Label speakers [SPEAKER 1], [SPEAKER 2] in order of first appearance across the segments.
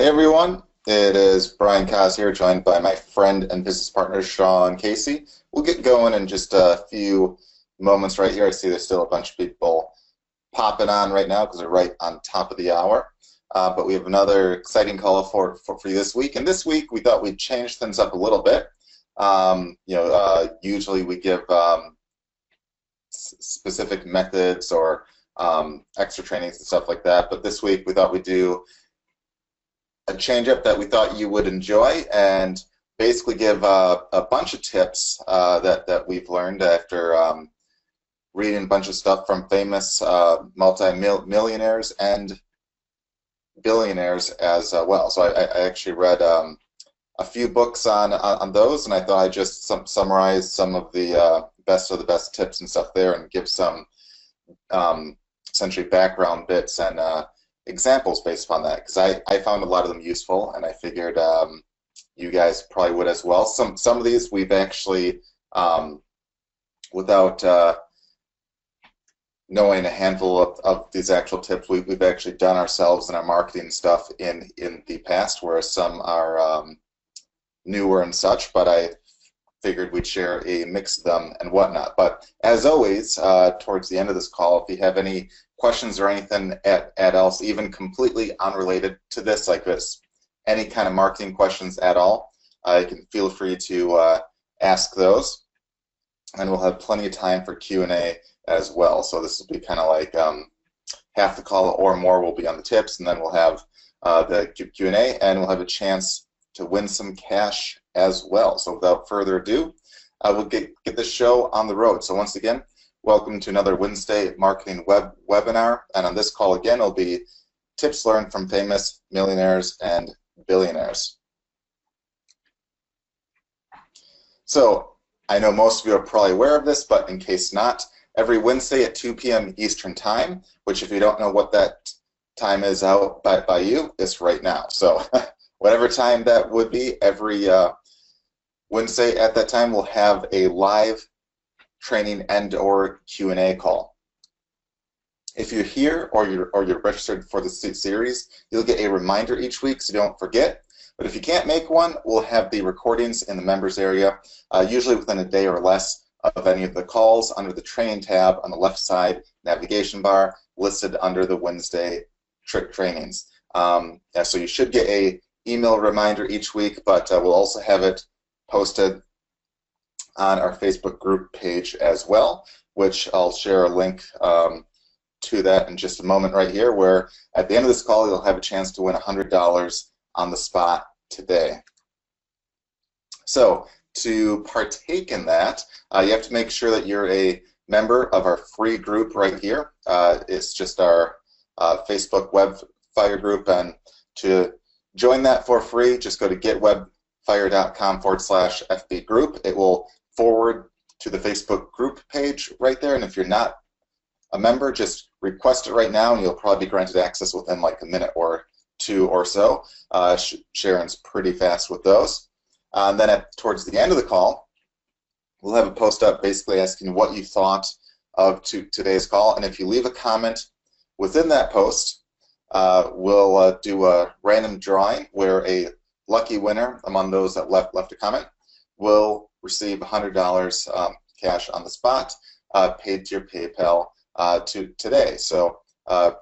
[SPEAKER 1] Hey everyone, it is Brian Kaz here, joined by my friend and business partner Sean Casey. We'll get going in just a few moments right here. I see there's still a bunch of people popping on right now because they're right on top of the hour. But we have another exciting call for you this week. And this week we thought we'd change things up a little bit. Usually we give specific methods or extra trainings and stuff like that. But this week we thought we'd do a change up that we thought you would enjoy and basically give a bunch of tips that we've learned after reading a bunch of stuff from famous multi-millionaires and billionaires as well. So I actually read a few books on those, and I thought I'd just summarize some of the best tips and stuff there and give some essentially background bits and examples based upon that, because I found a lot of them useful, and I figured you guys probably would as well. Some of these we've actually, without knowing a handful of these actual tips, we've actually done ourselves in our marketing stuff in the past, whereas some are newer and such, but I figured we'd share a mix of them and whatnot. But as always, towards the end of this call, if you have any questions or anything at else, even completely unrelated to this, like this, any kind of marketing questions at all, you can feel free to ask those, and we'll have plenty of time for Q&A as well. So this will be kind of like half the call or more will be on the tips, and then we'll have the Q&A, and we'll have a chance to win some cash as well. So without further ado, we'll get this show on the road. So once again, welcome to another Wednesday marketing webinar, and on this call again will be tips learned from famous millionaires and billionaires. So I know most of you are probably aware of this, but in case not, every Wednesday at 2 p.m. Eastern Time, which if you don't know what that time is out by you, it's right now. So whatever time that would be, every Wednesday at that time we'll have a live training and or Q&A call. If you're here or you're registered for the series, you'll get a reminder each week, so don't forget. But if you can't make one, we'll have the recordings in the members area, usually within a day or less of any of the calls, under the training tab on the left side navigation bar, listed under the Wednesday trainings. So you should get a email reminder each week, but we'll also have it posted on our Facebook group page as well, which I'll share a link to that in just a moment right here, where at the end of this call you'll have a chance to win $100 on the spot today. So to partake in that, you have to make sure that you're a member of our free group right here. It's just our Facebook Webfire group, and to join that for free, just go to getwebfire.com/FB group. It will forward to the Facebook group page right there, and if you're not a member, just request it right now and you'll probably be granted access within like a minute or two or so. Sharon's pretty fast with those. And then towards the end of the call, we'll have a post up basically asking what you thought of today's call, and if you leave a comment within that post, we'll do a random drawing where a lucky winner among those that left a comment will receive $100 cash on the spot, paid to your PayPal today. So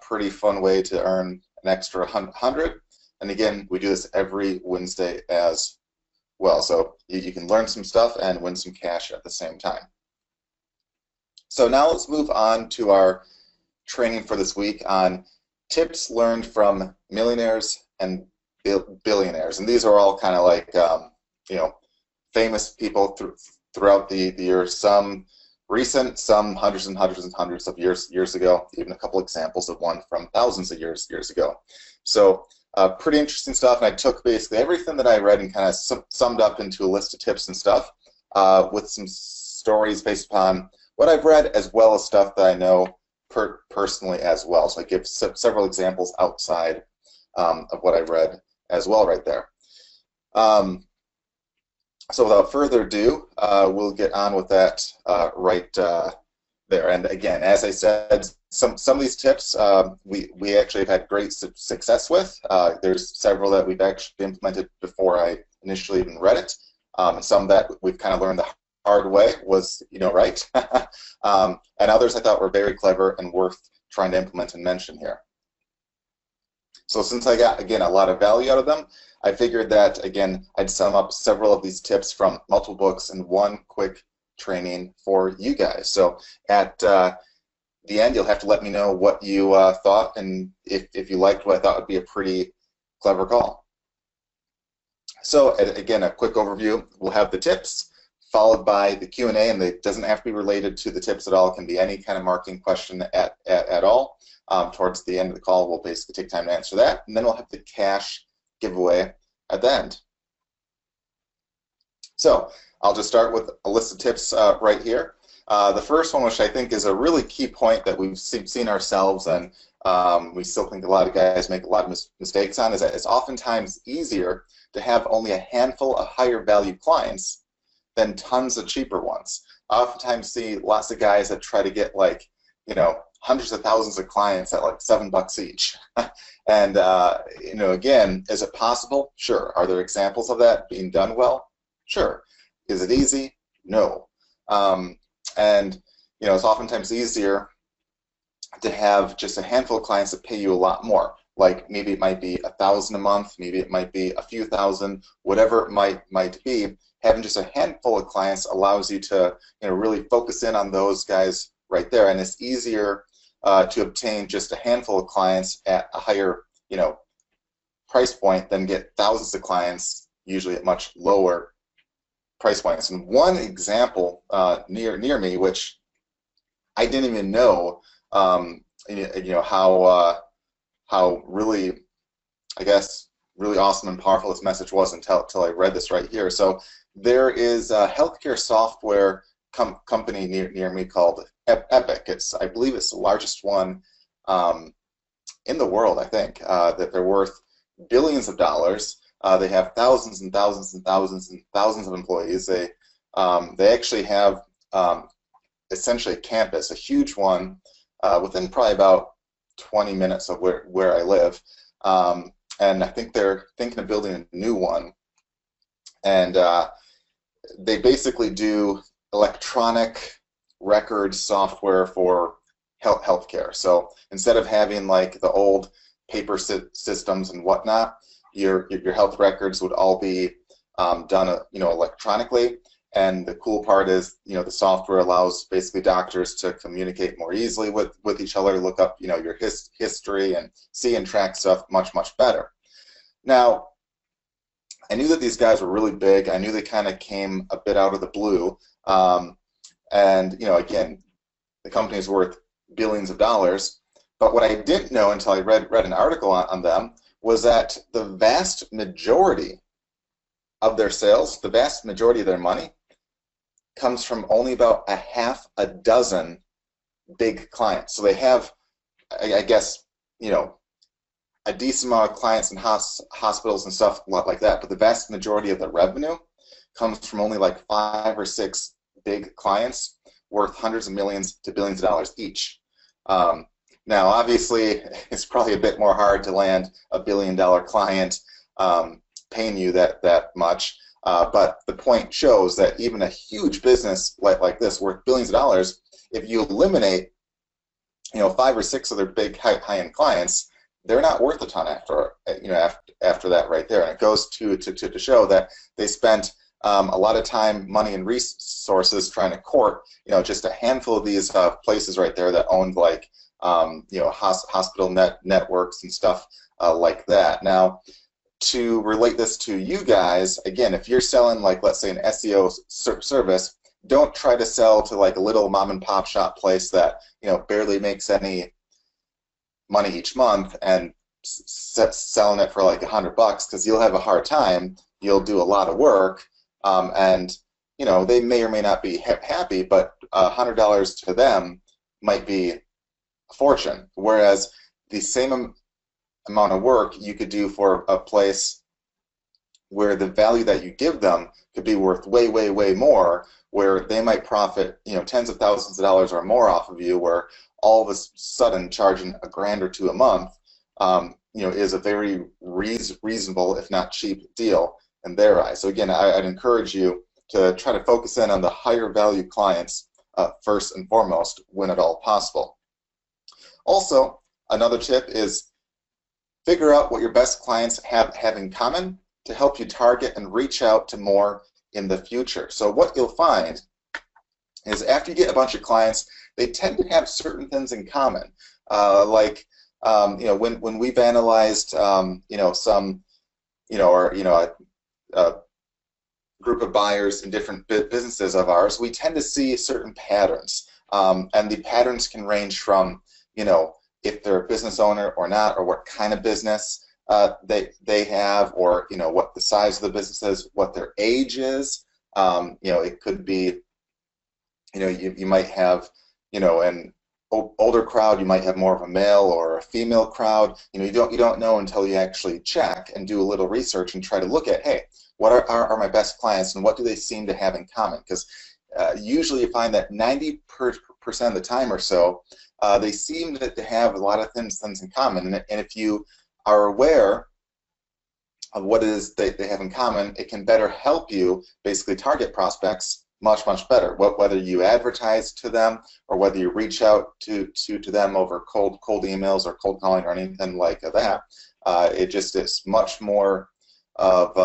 [SPEAKER 1] pretty fun way to earn an extra $100. And again, we do this every Wednesday as well. So you can learn some stuff and win some cash at the same time. So now let's move on to our training for this week on tips learned from millionaires and billionaires. And these are all kind of like, famous people throughout the years, some recent, some hundreds and hundreds and hundreds of years ago, even a couple examples of one from thousands of years ago. So pretty interesting stuff, and I took basically everything that I read and kind of summed up into a list of tips and stuff with some stories based upon what I've read, as well as stuff that I know personally as well. So I give several examples outside of what I've read as well right there. So without further ado, we'll get on with that right there. And again, as I said, some of these tips we actually have had great success with. There's several that we've actually implemented before I initially even read it. And some that we've kind of learned the hard way was, right. And others I thought were very clever and worth trying to implement and mention here. So since I got, again, a lot of value out of them, I figured that, again, I'd sum up several of these tips from multiple books in one quick training for you guys. So at the end, you'll have to let me know what you thought, and if you liked what I thought would be a pretty clever call. So again, a quick overview. We'll have the tips, followed by the Q&A, and it doesn't have to be related to the tips at all. It can be any kind of marketing question at all. Towards the end of the call, we'll basically take time to answer that, and then we'll have the cash giveaway at the end. So I'll just start with a list of tips right here. The first one, which I think is a really key point that we've seen ourselves, and we still think a lot of guys make a lot of mistakes on, is that it's oftentimes easier to have only a handful of higher value clients than tons of cheaper ones. I oftentimes see lots of guys that try to get, like, hundreds of thousands of clients at like $7 each. And again, is it possible? Sure. Are there examples of that being done well? Sure. Is it easy? No. And it's oftentimes easier to have just a handful of clients that pay you a lot more. Like maybe it might be $1,000 a month, maybe it might be a few thousand, whatever it might be. Having just a handful of clients allows you to really focus in on those guys right there, and it's easier to obtain just a handful of clients at a higher price point than get thousands of clients, usually at much lower price points. And one example near me, which I didn't even know, how really, I guess, really awesome and powerful this message was until I read this right here. So there is a healthcare software company near me called Epic. I believe it's the largest one in the world, I think, that they're worth billions of dollars. They have thousands and thousands and thousands and thousands of employees. They actually have essentially a campus, a huge one, within probably about 20 minutes of where I live. And I think they're thinking of building a new one. And they basically do electronic record software for healthcare. So instead of having like the old paper systems and whatnot, your health records would all be done electronically. And the cool part is the software allows basically doctors to communicate more easily with each other, look up your history and see and track stuff much better. Now, I knew that these guys were really big. I knew they kind of came a bit out of the blue. And again, the company is worth billions of dollars. But what I didn't know until I read an article on them was that the vast majority of their sales, the vast majority of their money, comes from only about a half a dozen big clients. So they have, I guess, a decent amount of clients in hospitals and stuff like that. But the vast majority of the revenue comes from only like 5 or 6 big clients worth hundreds of millions to billions of dollars each. Now, obviously, it's probably a bit more hard to land a billion-dollar client paying you that much. But the point shows that even a huge business like this, worth billions of dollars, if you eliminate 5 or 6 of their big high-end clients, they're not worth a ton after that right there. And it goes to show that they spent a lot of time, money, and resources trying to court just a handful of these places right there that owned like hospital networks and stuff like that. Now, to relate this to you guys, again, if you're selling, like, let's say an SEO service, don't try to sell to like a little mom and pop shop place that barely makes any money each month and selling it for like $100, because you'll have a hard time. You'll do a lot of work, and they may or may not be happy, but $100 to them might be a fortune. Whereas the same amount of work you could do for a place where the value that you give them could be worth way more, where they might profit, tens of thousands of dollars or more off of you, where all of a sudden charging a grand or two a month, is a very reasonable, if not cheap, deal in their eyes. So again, I'd encourage you to try to focus in on the higher value clients first and foremost when at all possible. Also, another tip is figure out what your best clients have in common to help you target and reach out to more in the future. So what you'll find is after you get a bunch of clients, they tend to have certain things in common. When we've analyzed, a group of buyers in different businesses of ours, we tend to see certain patterns. And the patterns can range from, if they're a business owner or not, or what kind of business they have, or what the size of the business is, what their age is. It could be, you might have, an older crowd, you might have more of a male or a female crowd. You don't know until you actually check and do a little research and try to look at, hey, what are my best clients and what do they seem to have in common? Because usually you find that 90% of the time or so, they seem to have a lot of things in common. And if you are aware of what it is they have in common, it can better help you basically target prospects much better. Whether you advertise to them or whether you reach out to them over cold emails or cold calling or anything like that, it just is much more of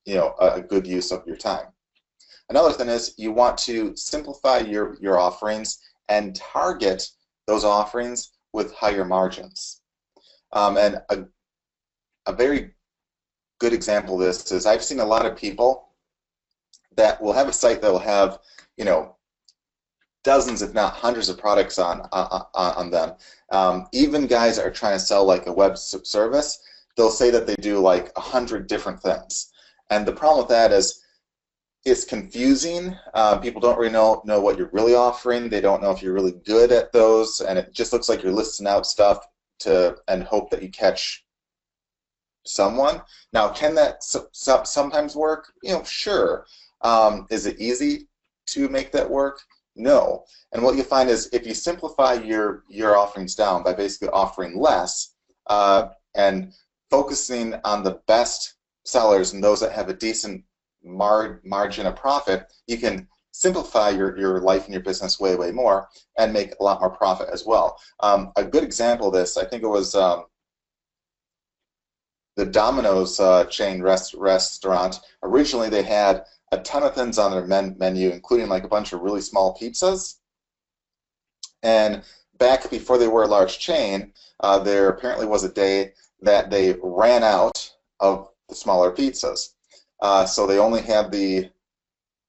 [SPEAKER 1] a good use of your time. Another thing is you want to simplify your offerings and target those offerings with higher margins. And a very good example of this is I've seen a lot of people that will have a site that will have, dozens, if not hundreds of products on them. Even guys that are trying to sell like a web service, they'll say that they do like 100 different things. And the problem with that is it's confusing. People don't really know what you're really offering. They don't know if you're really good at those, and it just looks like you're listing out stuff and hope that you catch someone. Now, can that sometimes work? Sure. Is it easy to make that work? No. And what you find is if you simplify your offerings down by basically offering less and focusing on the best sellers and those that have a decent margin of profit, you can simplify your life and your business way more and make a lot more profit as well. A good example of this, I think it was the Domino's chain restaurant. Originally they had a ton of things on their menu, including like a bunch of really small pizzas. And back before they were a large chain, there apparently was a day that they ran out of the smaller pizzas. So they only had the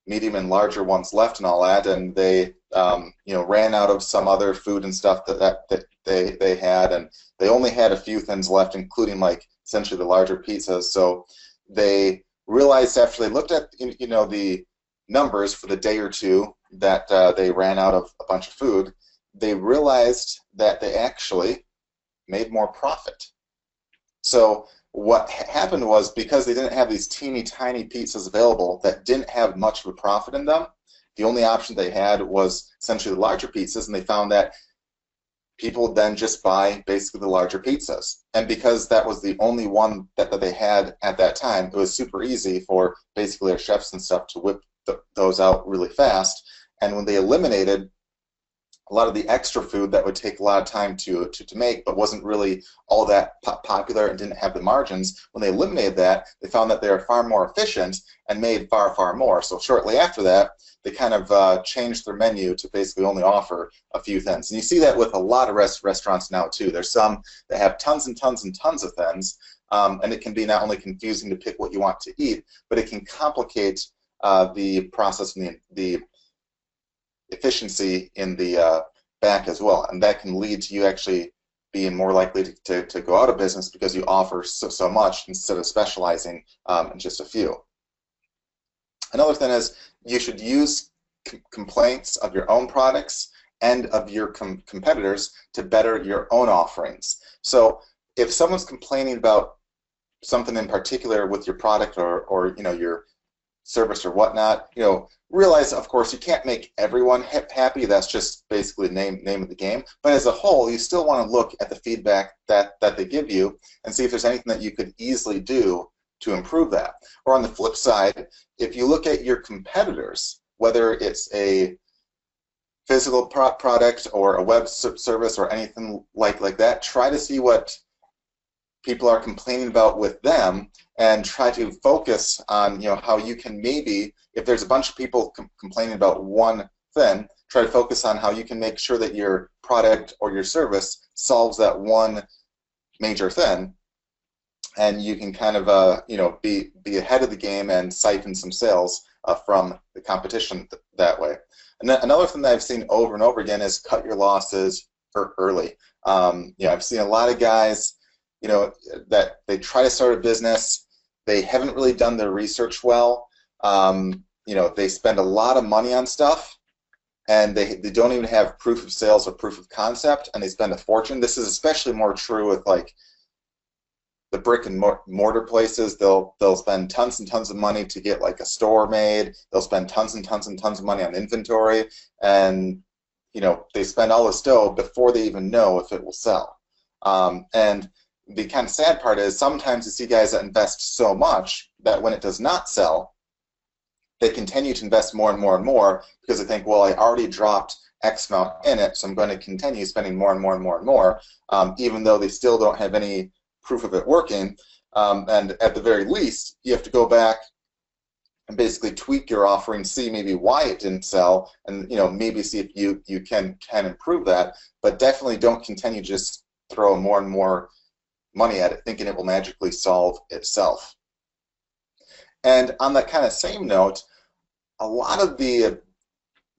[SPEAKER 1] medium and larger ones left and all that, and they ran out of some other food and stuff that they had, and they only had a few things left, including like essentially the larger pizzas. So they realized after they looked at the numbers for the day or two that they ran out of a bunch of food, they realized that they actually made more profit. So what happened was, because they didn't have these teeny tiny pizzas available that didn't have much of a profit in them, the only option they had was essentially the larger pizzas, and they found that people would then just buy basically the larger pizzas. And because that was the only one that they had at that time, it was super easy for basically our chefs and stuff to whip those out really fast. And when they eliminated a lot of the extra food that would take a lot of time to make but wasn't really all that popular and didn't have the margins, when they eliminated that, they found that they were far more efficient and made far more. So shortly after that, they kind of changed their menu to basically only offer a few things. And you see that with a lot of restaurants now too. There's some that have tons and tons and tons of things, and it can be not only confusing to pick what you want to eat, but it can complicate the process and the efficiency in the back as well, and that can lead to you actually being more likely to go out of business because you offer so much instead of specializing in just a few. Another thing is you should use complaints of your own products and of your competitors to better your own offerings. So if someone's complaining about something in particular with your product or your service or whatnot. Realize, of course, you can't make everyone happy. That's just basically the name of the game. But as a whole, you still want to look at the feedback that they give you and see if there's anything that you could easily do to improve that. Or on the flip side, if you look at your competitors, whether it's a physical product or a web service or anything like that, try to see what people are complaining about with them and try to focus on how you can maybe, if there's a bunch of people complaining about one thing, try to focus on how you can make sure that your product or your service solves that one major thing, and you can kind of be ahead of the game and siphon some sales from the competition that way. And then another thing that I've seen over and over again is cut your losses early. I've seen a lot of guys that they try to start a business, they haven't really done their research well. They spend a lot of money on stuff, and they don't even have proof of sales or proof of concept, and they spend a fortune. This is especially more true with like the brick and mortar places. They'll spend tons and tons of money to get like a store made. They'll spend tons and tons and tons of money on inventory, and they spend all this dough before they even know if it will sell. And the kind of sad part is sometimes you see guys that invest so much that when it does not sell, they continue to invest more and more and more because they think, well, I already dropped X amount in it, so I'm going to continue spending more and more and more and more, even though they still don't have any proof of it working. And at the very least, you have to go back and basically tweak your offering, see maybe why it didn't sell, and maybe see if you can improve that. But definitely don't continue to just throw more and more money at it, thinking it will magically solve itself. And on that kind of same note, a lot of the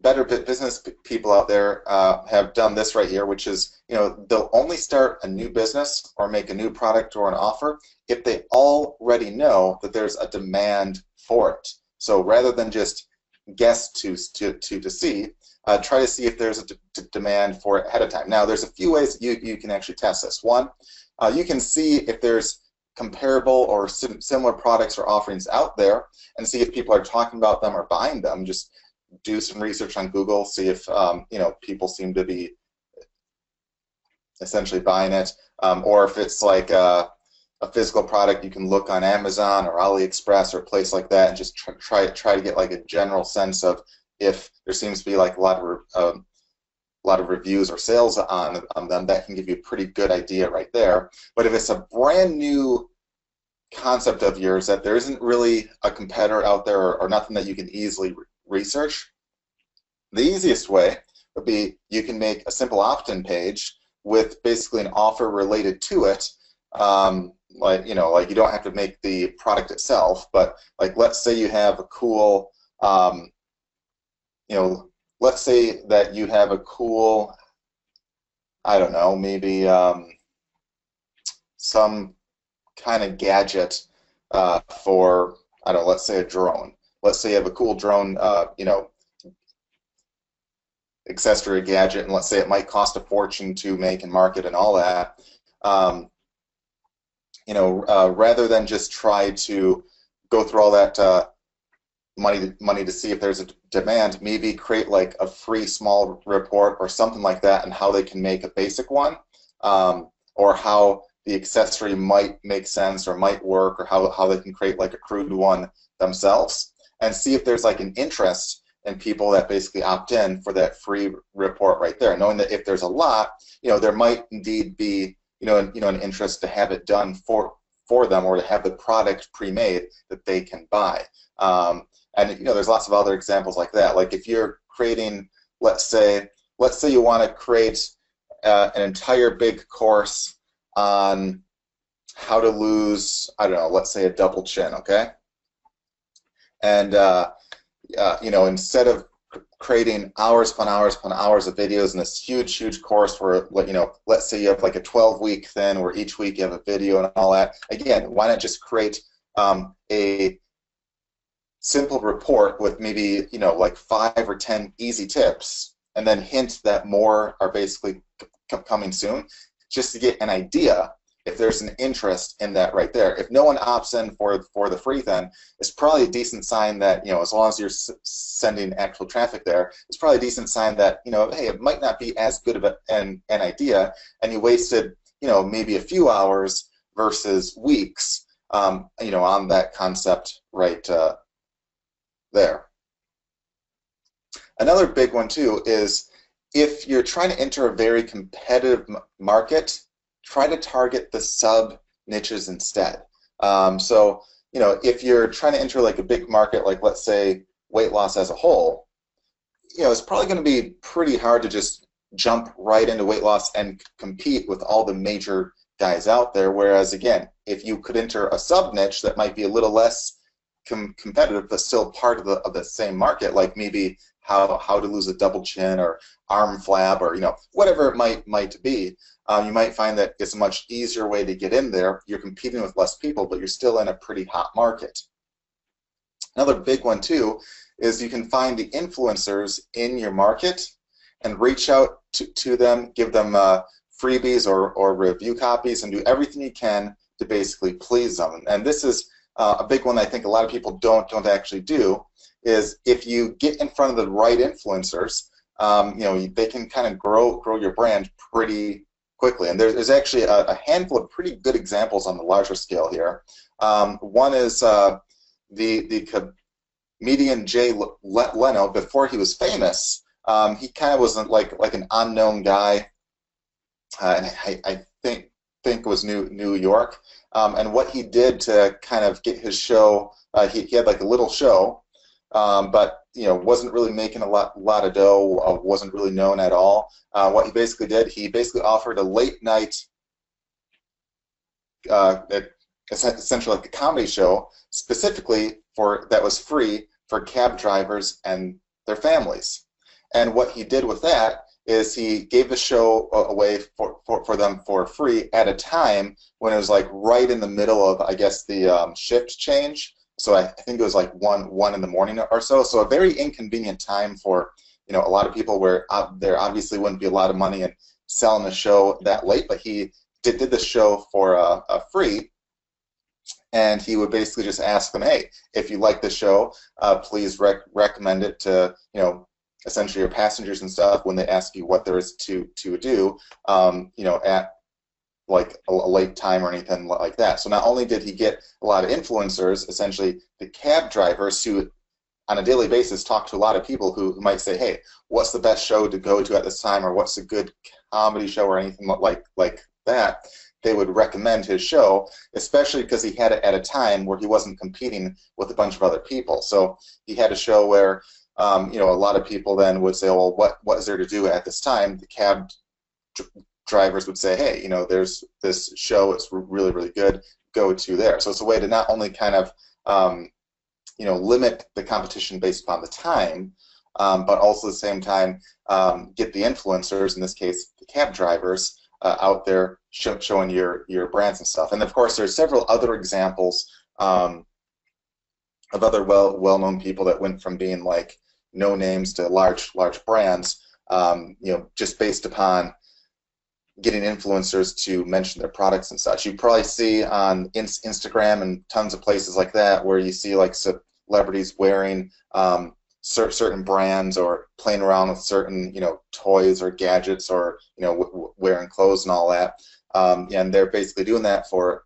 [SPEAKER 1] better business people out there have done this right here, which is, they'll only start a new business or make a new product or an offer if they already know that there's a demand for it. So rather than just guess to see, try to see if there's a demand for it ahead of time. Now, there's a few ways you can actually test this. One, you can see if there's comparable or similar products or offerings out there and see if people are talking about them or buying them. Just do some research on Google, see if people seem to be essentially buying it, or if it's like a physical product, you can look on Amazon or AliExpress or a place like that and just try to get like a general sense of if there seems to be like a lot of reviews or sales on them. That can give you a pretty good idea right there. But if it's a brand new concept of yours that there isn't really a competitor out there or nothing that you can easily research, the easiest way would be you can make a simple opt-in page with basically an offer related to it. Like you don't have to make the product itself, but like let's say you have a cool let's say that you have a cool, I don't know, maybe some kind of gadget for, I don't know, let's say a drone. Let's say you have a cool drone, accessory gadget, and let's say it might cost a fortune to make and market and all that. Rather than just try to go through all that money to see if there's a demand, maybe create like a free small report or something like that and how they can make a basic one, or how the accessory might make sense or might work, or how they can create like a crude one themselves, and see if there's like an interest in people that basically opt in for that free report right there, knowing that if there's a lot, there might indeed be an interest to have it done for them, or to have the product pre-made that they can buy. And there's lots of other examples like that. Like if you're creating, let's say you want to create an entire big course on how to lose, I don't know, let's say a double chin, okay? And instead of creating hours upon hours upon hours of videos in this huge course where, let's say you have like a 12-week thing where each week you have a video and all that. Again, why not just create a simple report with maybe like 5 or 10 easy tips, and then hint that more are basically coming soon, just to get an idea if there's an interest in that right there. If no one opts in for the free, then it's probably a decent sign that, you know, as long as you're sending actual traffic there, it's probably a decent sign that, you know, hey, it might not be as good of an idea, and you wasted, you know, maybe a few hours versus weeks, you know, on that concept right there. Another big one too is if you're trying to enter a very competitive market, try to target the sub niches instead. So, you know, if you're trying to enter like a big market, like let's say weight loss as a whole, you know, it's probably going to be pretty hard to just jump right into weight loss and compete with all the major guys out there. Whereas again, if you could enter a sub niche that might be a little less competitive, but still part of the same market, like maybe how to lose a double chin or arm flab, or, you know, whatever it might be, you might find that it's a much easier way to get in there. You're competing with less people, but you're still in a pretty hot market. Another big one too is you can find the influencers in your market and reach out to them, give them freebies or review copies, and do everything you can to basically please them. And this is a big one I think a lot of people don't actually do, is if you get in front of the right influencers, you know, they can kind of grow your brand pretty quickly. And there's actually a handful of pretty good examples on the larger scale here. One is the comedian Jay Leno. Before he was famous, he kind of was like an unknown guy, and I think it was New York. And what he did to kind of get his show, he had like a little show, but, you know, wasn't really making a lot of dough, wasn't really known at all. What he basically did, he basically offered a late night, essentially like a comedy show, specifically that was free for cab drivers and their families. And what he did with that is he gave the show away for them for free at a time when it was like right in the middle of, I guess, the shift change. So I think it was like one in the morning or so. So a very inconvenient time for, you know, a lot of people, where there obviously wouldn't be a lot of money in selling a show that late. But he did the show for free, and he would basically just ask them, hey, if you like the show, please recommend it to, you know, essentially your passengers and stuff when they ask you what there is to do, you know, at like a late time or anything like that. So not only did he get a lot of influencers, essentially the cab drivers who on a daily basis talk to a lot of people who might say, hey, what's the best show to go to at this time, or what's a good comedy show or anything like that, they would recommend his show, especially because he had it at a time where he wasn't competing with a bunch of other people. So he had a show where, you know, a lot of people then would say, well, what is there to do at this time? The cab drivers would say, hey, you know, there's this show, it's really, really good, go to there. So it's a way to not only kind of, you know, limit the competition based upon the time, but also at the same time get the influencers, in this case the cab drivers, out there showing your brands and stuff. And of course there's several other examples of other well-known people that went from being like no names to large brands, you know, just based upon getting influencers to mention their products and such. You probably see on Instagram and tons of places like that where you see like celebrities wearing certain brands or playing around with certain, you know, toys or gadgets, or, you know, wearing clothes and all that. And they're basically doing that for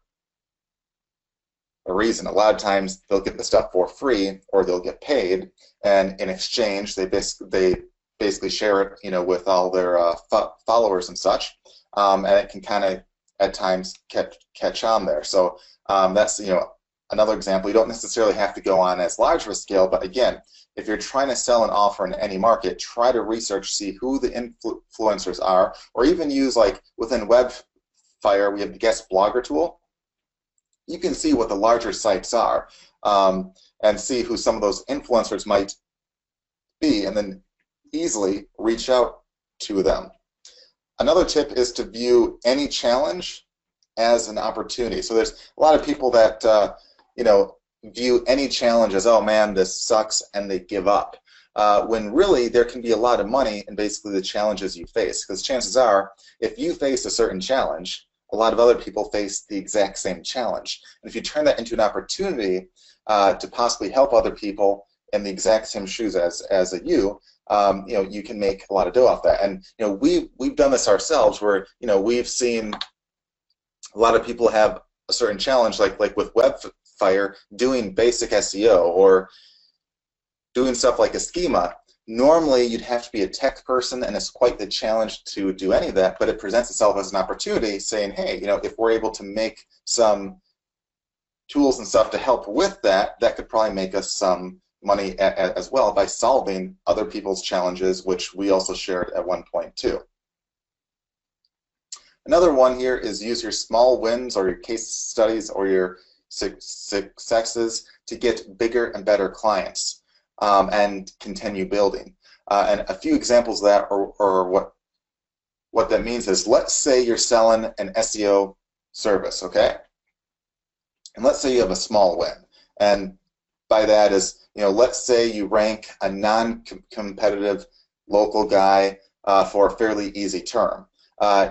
[SPEAKER 1] a reason. A lot of times they'll get the stuff for free or they'll get paid, and in exchange they basically share it, you know, with all their followers and such. And it can kind of at times catch on there. So that's, you know, another example. You don't necessarily have to go on as large of a scale, but again, if you're trying to sell an offer in any market, try to research, see who the influencers are, or even use, like within Webfire, we have the guest blogger tool. You can see what the larger sites are, and see who some of those influencers might be, and then easily reach out to them. Another tip is to view any challenge as an opportunity. So there's a lot of people that you know, view any challenge as, oh man, this sucks, and they give up. When really there can be a lot of money in basically the challenges you face, because chances are, if you face a certain challenge, a lot of other people face the exact same challenge. And if you turn that into an opportunity to possibly help other people in the exact same shoes as you, you know, you can make a lot of dough off that. And you know, we've done this ourselves, where you know, we've seen a lot of people have a certain challenge, like with Webfire, doing basic SEO or doing stuff like a schema. Normally, you'd have to be a tech person, and it's quite the challenge to do any of that, but it presents itself as an opportunity, saying, hey, you know, if we're able to make some tools and stuff to help with that, that could probably make us some money as well by solving other people's challenges, which we also shared at one point too. Another one here is use your small wins or your case studies or your successes to get bigger and better clients. And continue building. And a few examples of that, or what that means is, let's say you're selling an SEO service, okay? And let's say you have a small win. And by that is, you know, let's say you rank a non-competitive local guy for a fairly easy term.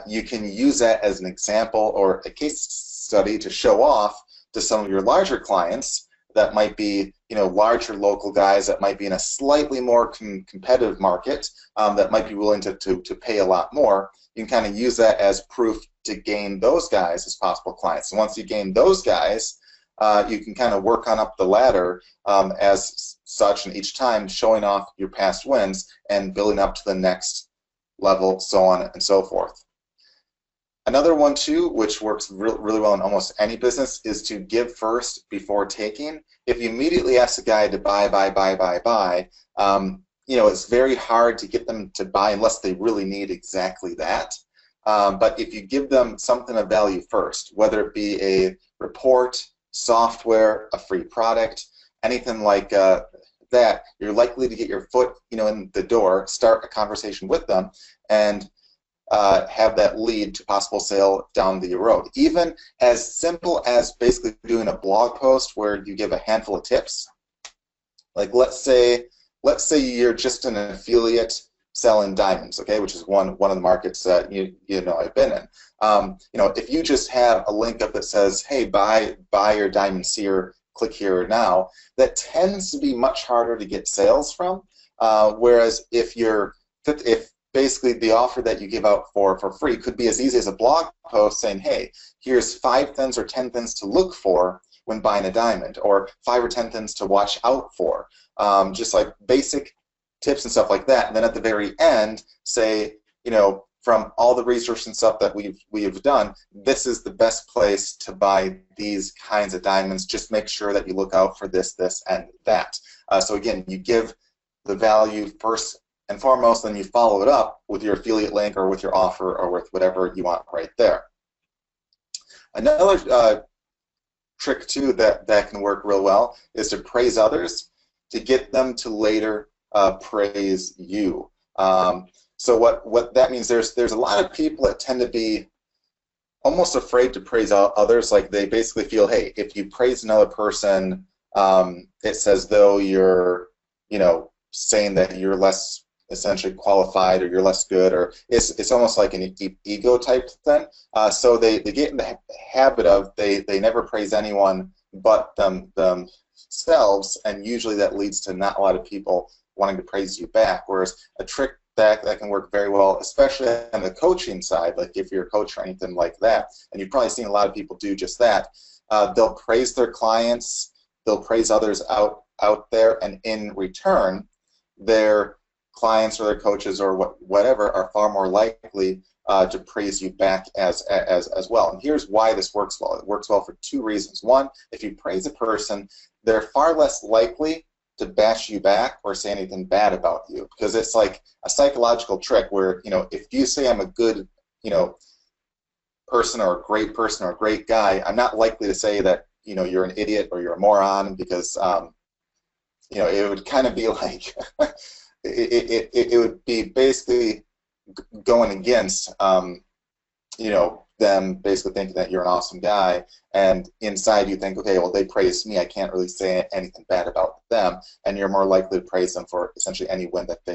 [SPEAKER 1] You can use that as an example or a case study to show off to some of your larger clients that might be, you know, larger local guys that might be in a slightly more competitive market, that might be willing to pay a lot more. You can kind of use that as proof to gain those guys as possible clients. And once you gain those guys, you can kind of work on up the ladder as such, and each time showing off your past wins and building up to the next level, so on and so forth. Another one too, which works really well in almost any business, is to give first before taking. If you immediately ask a guy to buy, you know, it's very hard to get them to buy unless they really need exactly that. But if you give them something of value first, whether it be a report, software, a free product, anything like that, you're likely to get your foot, you know, in the door, start a conversation with them, and have that lead to possible sale down the road. Even as simple as basically doing a blog post where you give a handful of tips. Like let's say you're just an affiliate selling diamonds, okay, which is one of the markets that you know I've been in. You know, if you just have a link up that says, hey, buy your diamonds here, click here now, that tends to be much harder to get sales from. Whereas if basically the offer that you give out for free could be as easy as a blog post saying, hey, here's 5 things or 10 things to look for when buying a diamond, or 5 or 10 things to watch out for. Just like basic tips and stuff like that. And then at the very end, say, you know, from all the research and stuff that we've done, this is the best place to buy these kinds of diamonds. Just make sure that you look out for this, and that. So again, you give the value first and foremost, then you follow it up with your affiliate link or with your offer or with whatever you want right there. Another trick too that can work real well is to praise others to get them to later praise you. So what that means, there's a lot of people that tend to be almost afraid to praise others. Like they basically feel, hey, if you praise another person, it's as though you're, you know, saying that you're less essentially qualified, or you're less good, or it's almost like an ego type thing. So they get in the habit of they never praise anyone but themselves, and usually that leads to not a lot of people wanting to praise you back. Whereas a trick that can work very well, especially on the coaching side, like if you're a coach or anything like that, and you've probably seen a lot of people do just that. They'll praise their clients, they'll praise others out there, and in return, their clients or their coaches or whatever are far more likely to praise you back as well. And here's why this works well. It works well for 2 reasons. One, if you praise a person, they're far less likely to bash you back or say anything bad about you, because it's like a psychological trick where, you know, if you say I'm a good, you know, person or a great person or a great guy, I'm not likely to say that, you know, you're an idiot or you're a moron, because you know, it would kind of be like it would be basically going against you know, them basically thinking that you're an awesome guy, and inside you think, okay, well, they praised me, I can't really say anything bad about them, and you're more likely to praise them for essentially any win that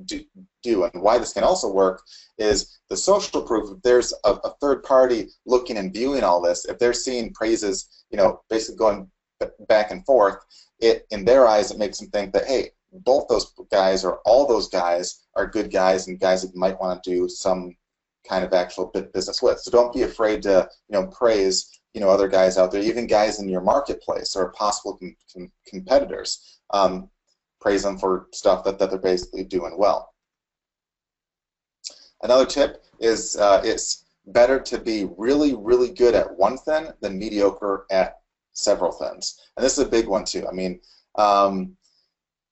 [SPEAKER 1] do. And why this can also work is the social proof. If there's a third party looking and viewing all this, if they're seeing praises, basically going back and forth, in their eyes, it makes them think that, hey, both those guys or all those guys are good guys and guys that you might want to do some kind of actual business with. So don't be afraid to praise other guys out there, even guys in your marketplace or possible competitors. Praise them for stuff that they're basically doing well. Another tip is it's better to be really, really good at one thing than mediocre at several things. And this is a big one too. I mean,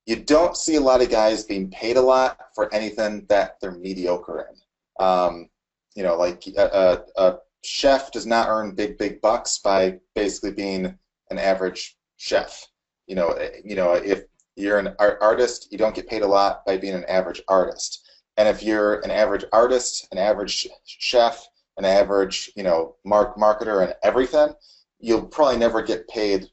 [SPEAKER 1] you don't see a lot of guys being paid a lot for anything that they're mediocre in. Like a chef does not earn big bucks by basically being an average chef. If you're an artist, you don't get paid a lot by being an average artist. And if you're an average artist, an average chef, an average marketer and everything, you'll probably never get paid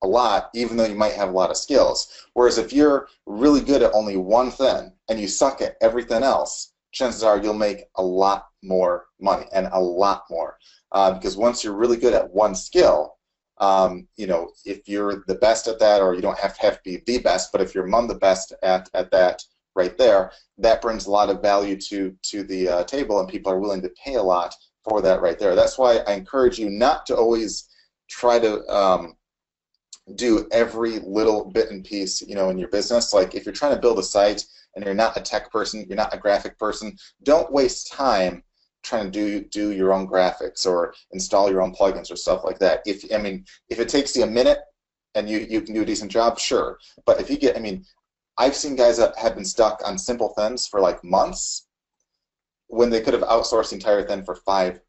[SPEAKER 1] a lot, even though you might have a lot of skills. Whereas if you're really good at only one thing and you suck at everything else, chances are you'll make a lot more money, and a lot more. Because once you're really good at one skill, if you're the best at that, or you don't have to be the best, but if you're among the best at that right there, that brings a lot of value to the table, and people are willing to pay a lot for that right there. That's why I encourage you not to always try to do every little bit and piece, in your business. Like if you're trying to build a site and you're not a tech person, you're not a graphic person, don't waste time trying to do your own graphics or install your own plugins or stuff like that. If it takes you a minute and you can do a decent job, sure. But if you get, I've seen guys that have been stuck on simple things for like months when they could have outsourced the entire thing for $5.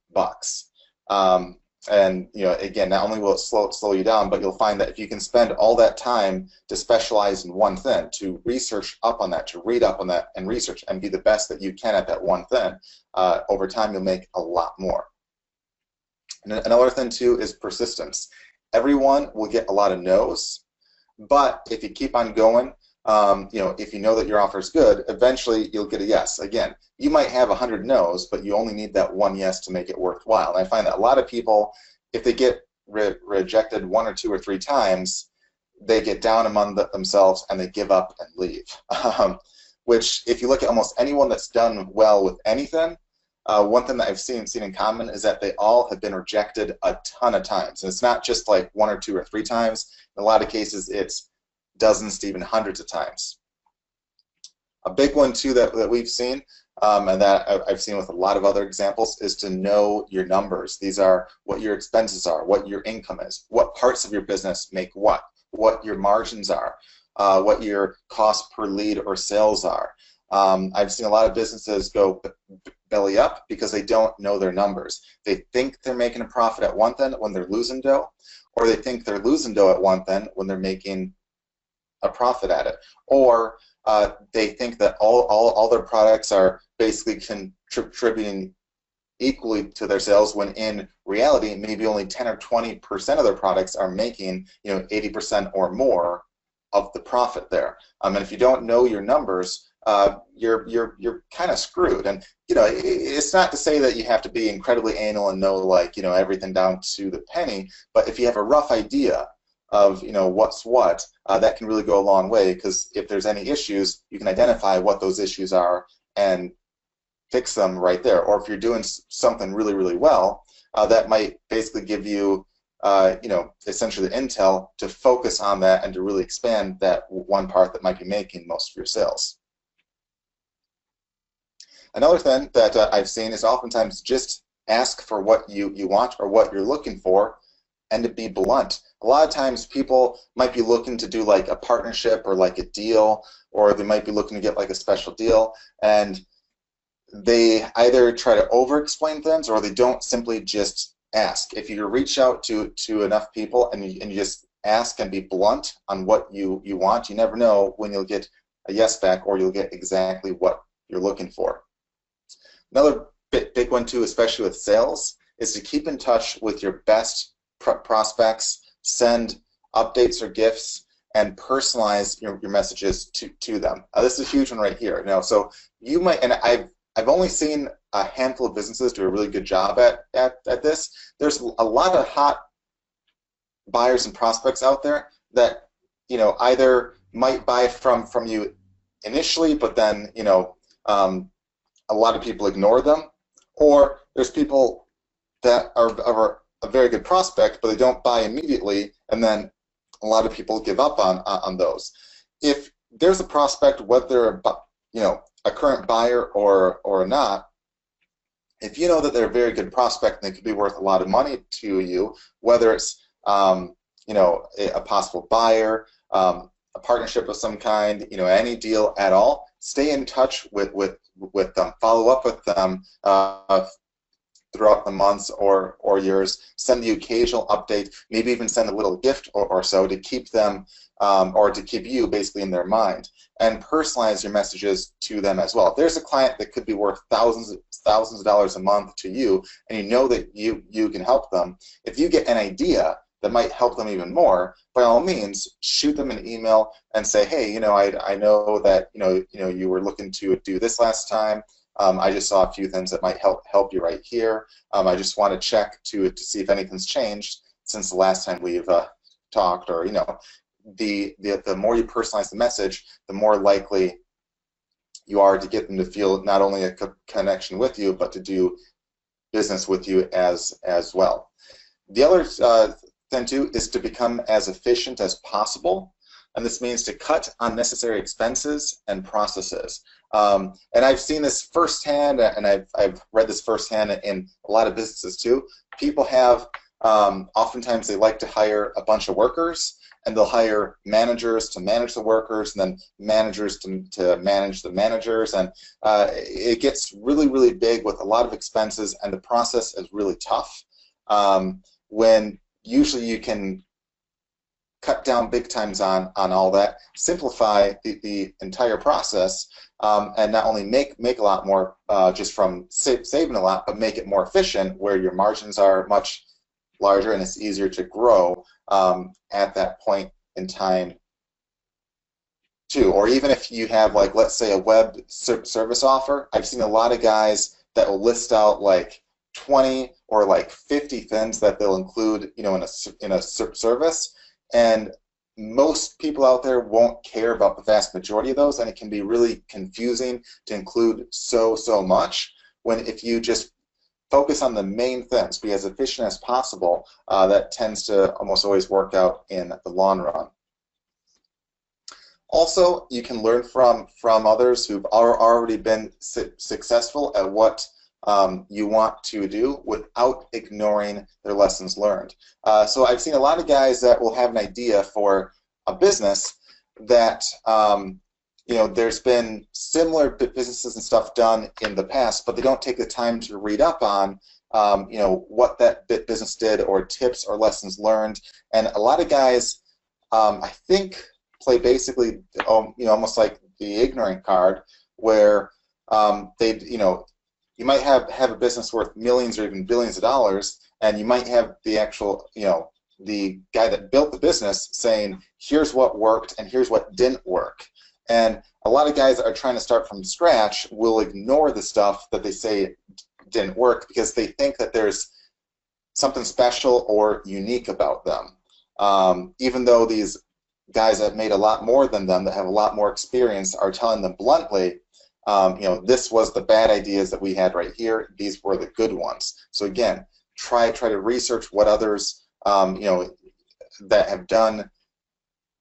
[SPEAKER 1] And again, not only will it slow you down, but you'll find that if you can spend all that time to specialize in one thing, to research up on that, to read up on that, and research, and be the best that you can at that one thing, over time you'll make a lot more. And another thing too is persistence. Everyone will get a lot of no's, but if you keep on going, if you know that your offer is good, eventually you'll get a yes. Again, you might have 100 no's, but you only need that one yes to make it worthwhile. And I find that a lot of people, if they get rejected 1 or 2 or 3 times, they get down among themselves and they give up and leave. Which, if you look at almost anyone that's done well with anything, one thing that I've seen in common is that they all have been rejected a ton of times. And it's not just like 1 or 2 or 3 times. In a lot of cases, it's dozens to even hundreds of times. A big one too that we've seen, and that I've seen with a lot of other examples, is to know your numbers. These are what your expenses are, what your income is, what parts of your business make what your margins are, what your cost per lead or sales are. I've seen a lot of businesses go belly up because they don't know their numbers. They think they're making a profit at one thing when they're losing dough, or they think they're losing dough at one thing when they're making a profit at it, or they think that all their products are basically contributing equally to their sales, when in reality maybe only 10 or 20% of their products are making 80% or more of the profit there. And if you don't know your numbers, you're kind of screwed. And it's not to say that you have to be incredibly anal and know everything down to the penny, but if you have a rough idea of what's what, that can really go a long way, because if there's any issues, you can identify what those issues are and fix them right there. Or if you're doing something really, really well, that might basically give you essentially the intel to focus on that and to really expand that one part that might be making most of your sales. Another thing that I've seen is oftentimes just ask for what you want or what you're looking for, and to be blunt. A lot of times people might be looking to do like a partnership or like a deal, or they might be looking to get like a special deal, and they either try to over-explain things or they don't simply just ask. If you reach out to enough people and you just ask and be blunt on what you want, you never know when you'll get a yes back or you'll get exactly what you're looking for. Another big one too, especially with sales, is to keep in touch with your best prospects, send updates or gifts, and personalize your messages to them. This is a huge one right here. You know, so you might, and I've only seen a handful of businesses do a really good job at this. There's a lot of hot buyers and prospects out there that, you know, either might buy from you initially, but then, you know, a lot of people ignore them, or there's people that are a very good prospect, but they don't buy immediately, and then a lot of people give up on those. If there's a prospect, whether they're you know, a current buyer or not, if you know that they're a very good prospect and they could be worth a lot of money to you, whether it's you know, a possible buyer, a partnership of some kind, you know, any deal at all, stay in touch with them, follow up with them throughout the months or years, send the occasional update, maybe even send a little gift or so to keep them or to keep you basically in their mind, and personalize your messages to them as well. If there's a client that could be worth thousands of dollars a month to you, and you know that you can help them, if you get an idea that might help them even more, by all means, shoot them an email and say, hey, you know, I know that you were looking to do this last time. I just saw a few things that might help you right here. I just want to check to see if anything's changed since the last time we've talked. Or, you know, the more you personalize the message, the more likely you are to get them to feel not only a connection with you, but to do business with you as well. The other thing too is to become as efficient as possible, and this means to cut unnecessary expenses and processes. And I've seen this firsthand, and I've read this firsthand in a lot of businesses too. People have oftentimes they like to hire a bunch of workers, and they'll hire managers to manage the workers, and then managers to manage the managers, and it gets really big with a lot of expenses, and the process is really tough. When usually you can cut down big times on all that, simplify the entire process, and not only make a lot more just from saving a lot, but make it more efficient where your margins are much larger and it's easier to grow at that point in time too. Or even if you have, like, let's say a web service offer, I've seen a lot of guys that will list out like 20 or like 50 things that they'll include, you know, in a service, and most people out there won't care about the vast majority of those, and it can be really confusing to include so much, when if you just focus on the main things, be as efficient as possible, that tends to almost always work out in the long run. Also, you can learn from others who've already been successful at what you want to do without ignoring their lessons learned. So I've seen a lot of guys that will have an idea for a business that you know, there's been similar businesses and stuff done in the past, but they don't take the time to read up on you know, what that business did, or tips or lessons learned. And a lot of guys, I think, play basically you know, almost like the ignorant card, where they, you know, you might have a business worth millions or even billions of dollars, and you might have the actual, you know, the guy that built the business saying, here's what worked and here's what didn't work. And a lot of guys that are trying to start from scratch will ignore the stuff that they say didn't work because they think that there's something special or unique about them. Even though these guys that have made a lot more than them, that have a lot more experience, are telling them bluntly, you know, this was the bad ideas that we had right here. These were the good ones. So again, try to research what others, you know, that have done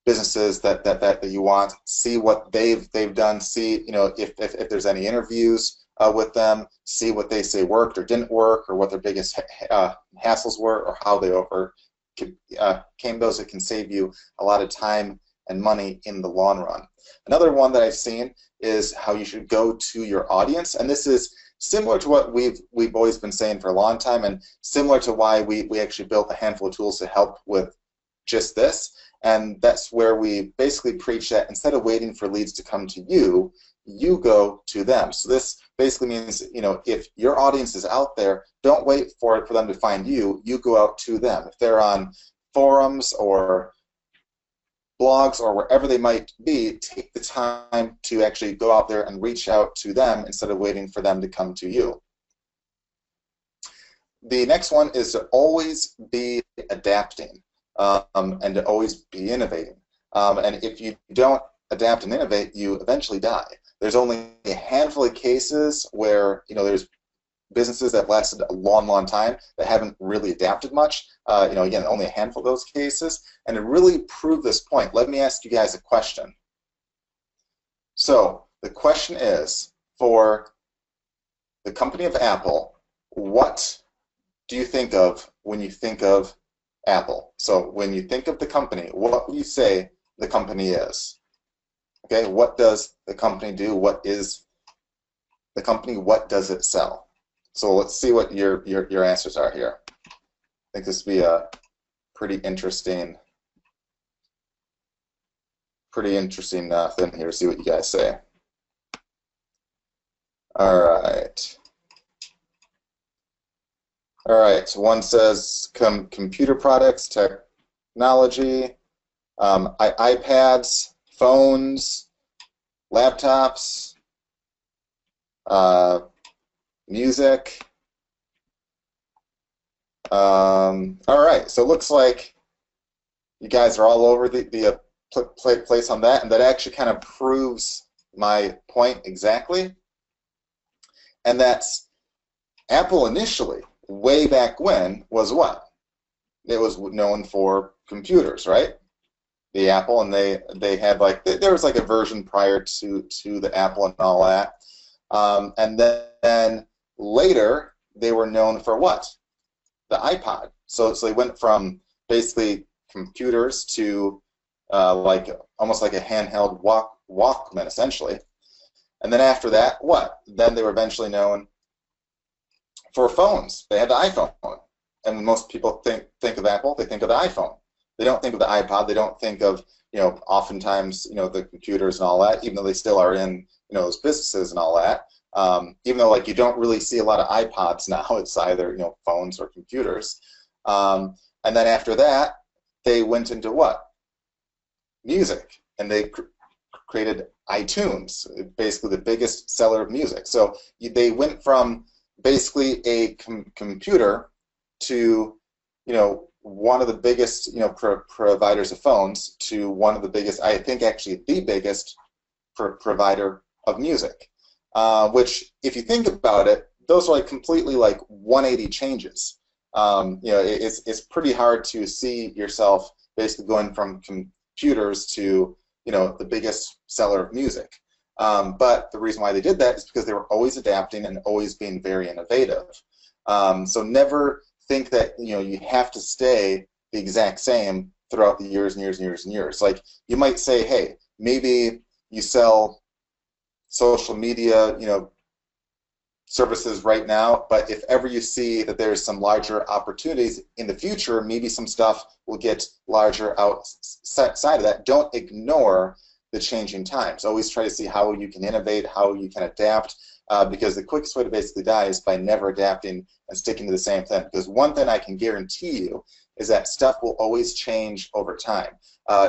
[SPEAKER 1] businesses that you want. See what they've done. See, you know, if there's any interviews with them. See what they say worked or didn't work, or what their biggest hassles were, or how they overcame those. It can save you a lot of time and money in the long run. Another one that I've seen is how you should go to your audience, and this is similar to what we've always been saying for a long time, and similar to why we actually built a handful of tools to help with just this. And that's where we basically preach that instead of waiting for leads to come to you, you go to them. So this basically means, you know, if your audience is out there, don't wait for them to find you. You go out to them. If they're on forums or blogs or wherever they might be, take the time to actually go out there and reach out to them instead of waiting for them to come to you. The next one is to always be adapting and to always be innovating. And if you don't adapt and innovate, you eventually die. There's only a handful of cases where there's businesses that lasted a long, long time that haven't really adapted much. Again, only a handful of those cases. And to really prove this point, let me ask you guys a question. So the question is, for the company of Apple, what do you think of when you think of Apple? So when you think of the company, what would you say the company is? Okay, what does the company do? What is the company? What does it sell? So let's see what your answers are here. I think this will be a pretty interesting thing here. See what you guys say. All right. All right. So one says computer products, technology, iPads, phones, laptops, music. All right, so it looks like you guys are all over the place on that, and that actually kind of proves my point exactly. And that's Apple initially, way back when, was what? It was known for computers, right? The Apple, and they had there was like a version prior to the Apple and all that, and then later they were known for what? The iPod. So they went from basically computers to almost like a handheld Walkman essentially, and then after that, what? Then they were eventually known for phones. They had the iPhone, and when most people think of Apple, they think of the iPhone. They don't think of the iPod. They don't think of, oftentimes, the computers and all that, even though they still are in, those businesses and all that. Even though, you don't really see a lot of iPods now. It's either, phones or computers. And then after that, they went into what? Music. And they created iTunes, basically the biggest seller of music. So they went from basically a computer to, one of the biggest, providers of phones to one of the biggest, I think actually the biggest provider of music. Which, if you think about it, those are completely 180 changes. It's pretty hard to see yourself basically going from computers to, the biggest seller of music. But the reason why they did that is because they were always adapting and always being very innovative. So never think that you have to stay the exact same throughout the years and years and years and years. You might say, hey, maybe you sell social media services right now, but if ever you see that there's some larger opportunities in the future, maybe some stuff will get larger outside of that. Don't ignore the changing times. Always try to see how you can innovate, how you can adapt, because the quickest way to basically die is by never adapting and sticking to the same thing. Because one thing I can guarantee you is that stuff will always change over time.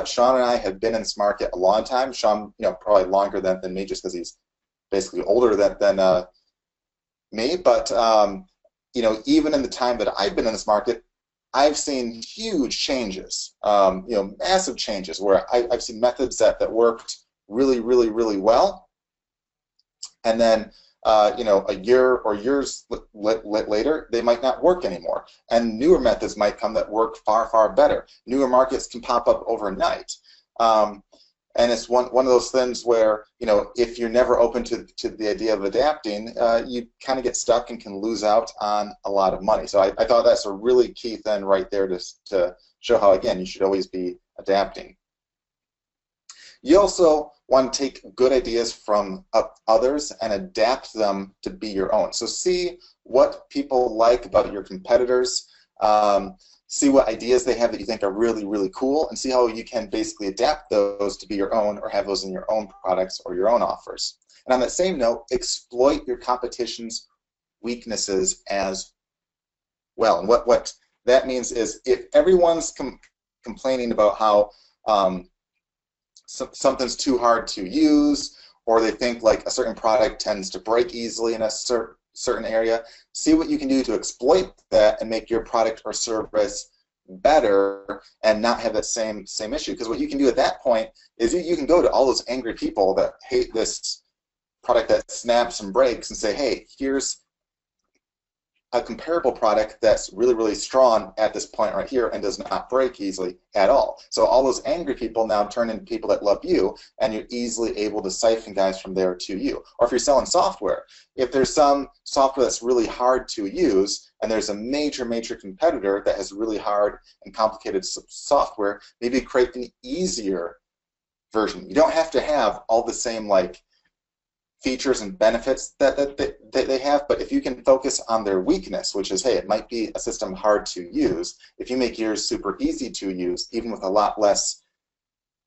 [SPEAKER 1] Sean and I have been in this market a long time. Sean, probably longer than me, just because he's basically older than me. But even in the time that I've been in this market, I've seen huge changes. Massive changes where I've seen methods that worked really, really, really well, and then a year or years later, they might not work anymore. And newer methods might come that work far, far better. Newer markets can pop up overnight. And it's one of those things where, if you're never open to the idea of adapting, you kind of get stuck and can lose out on a lot of money. So I thought that's a really key thing right there to show how, again, you should always be adapting. You also want to take good ideas from others and adapt them to be your own. So see what people like about your competitors, see what ideas they have that you think are really, really cool, and see how you can basically adapt those to be your own or have those in your own products or your own offers. And on that same note, exploit your competition's weaknesses as well. And what that means is if everyone's complaining about how something's too hard to use, or they think like a certain product tends to break easily in a certain area. See what you can do to exploit that and make your product or service better and not have that same issue. Because what you can do at that point is you can go to all those angry people that hate this product that snaps and breaks and say, hey, here's a comparable product that's really, really strong at this point right here and does not break easily at all. So all those angry people now turn into people that love you, and you're easily able to siphon guys from there to you. Or if you're selling software, if there's some software that's really hard to use and there's a major competitor that has really hard and complicated software, maybe create an easier version. You don't have to have all the same like features and benefits that they have, but if you can focus on their weakness, which is, hey, it might be a system hard to use, if you make yours super easy to use, even with a lot less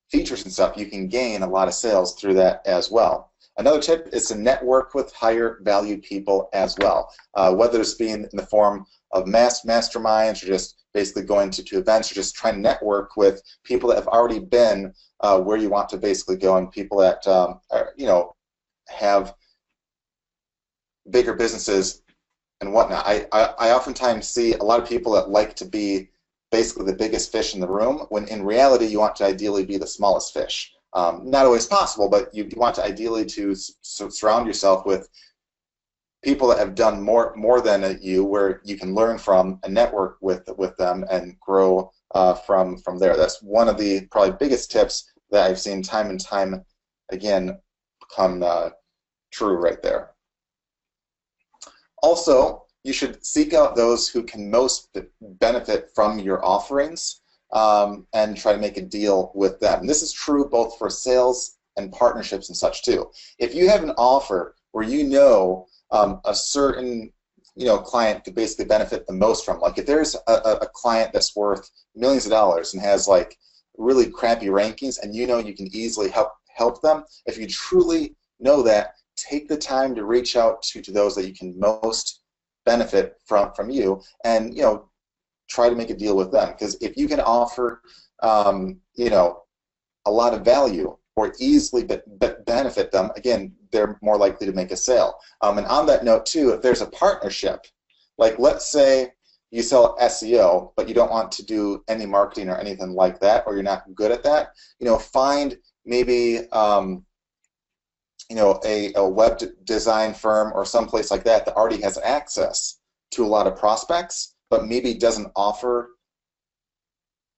[SPEAKER 1] features and stuff, you can gain a lot of sales through that as well. Another tip is to network with higher value people as well, whether it's being in the form of masterminds or just basically going to events or just trying to network with people that have already been where you want to basically go, and people that are, you know, have bigger businesses and whatnot. I oftentimes see a lot of people that like to be basically the biggest fish in the room, when in reality you want to ideally be the smallest fish. Not always possible, but you want to ideally to surround yourself with people that have done more than you, where you can learn from and network with them and grow from there. That's one of the probably biggest tips that I've seen time and time again come true right there. Also, you should seek out those who can most benefit from your offerings and try to make a deal with them. And this is true both for sales and partnerships and such too. If you have an offer where you know a certain client could basically benefit the most from, like if there's a client that's worth millions of dollars and has like really crappy rankings, and you know you can easily help them, if you truly know that, take the time to reach out to those that you can most benefit from you, and try to make a deal with them. Because if you can offer a lot of value or easily benefit them, again, they're more likely to make a sale. And on that note too, if there's a partnership, like let's say you sell SEO, but you don't want to do any marketing or anything like that, or you're not good at that, find maybe a web design firm or someplace like that that already has access to a lot of prospects, but maybe doesn't offer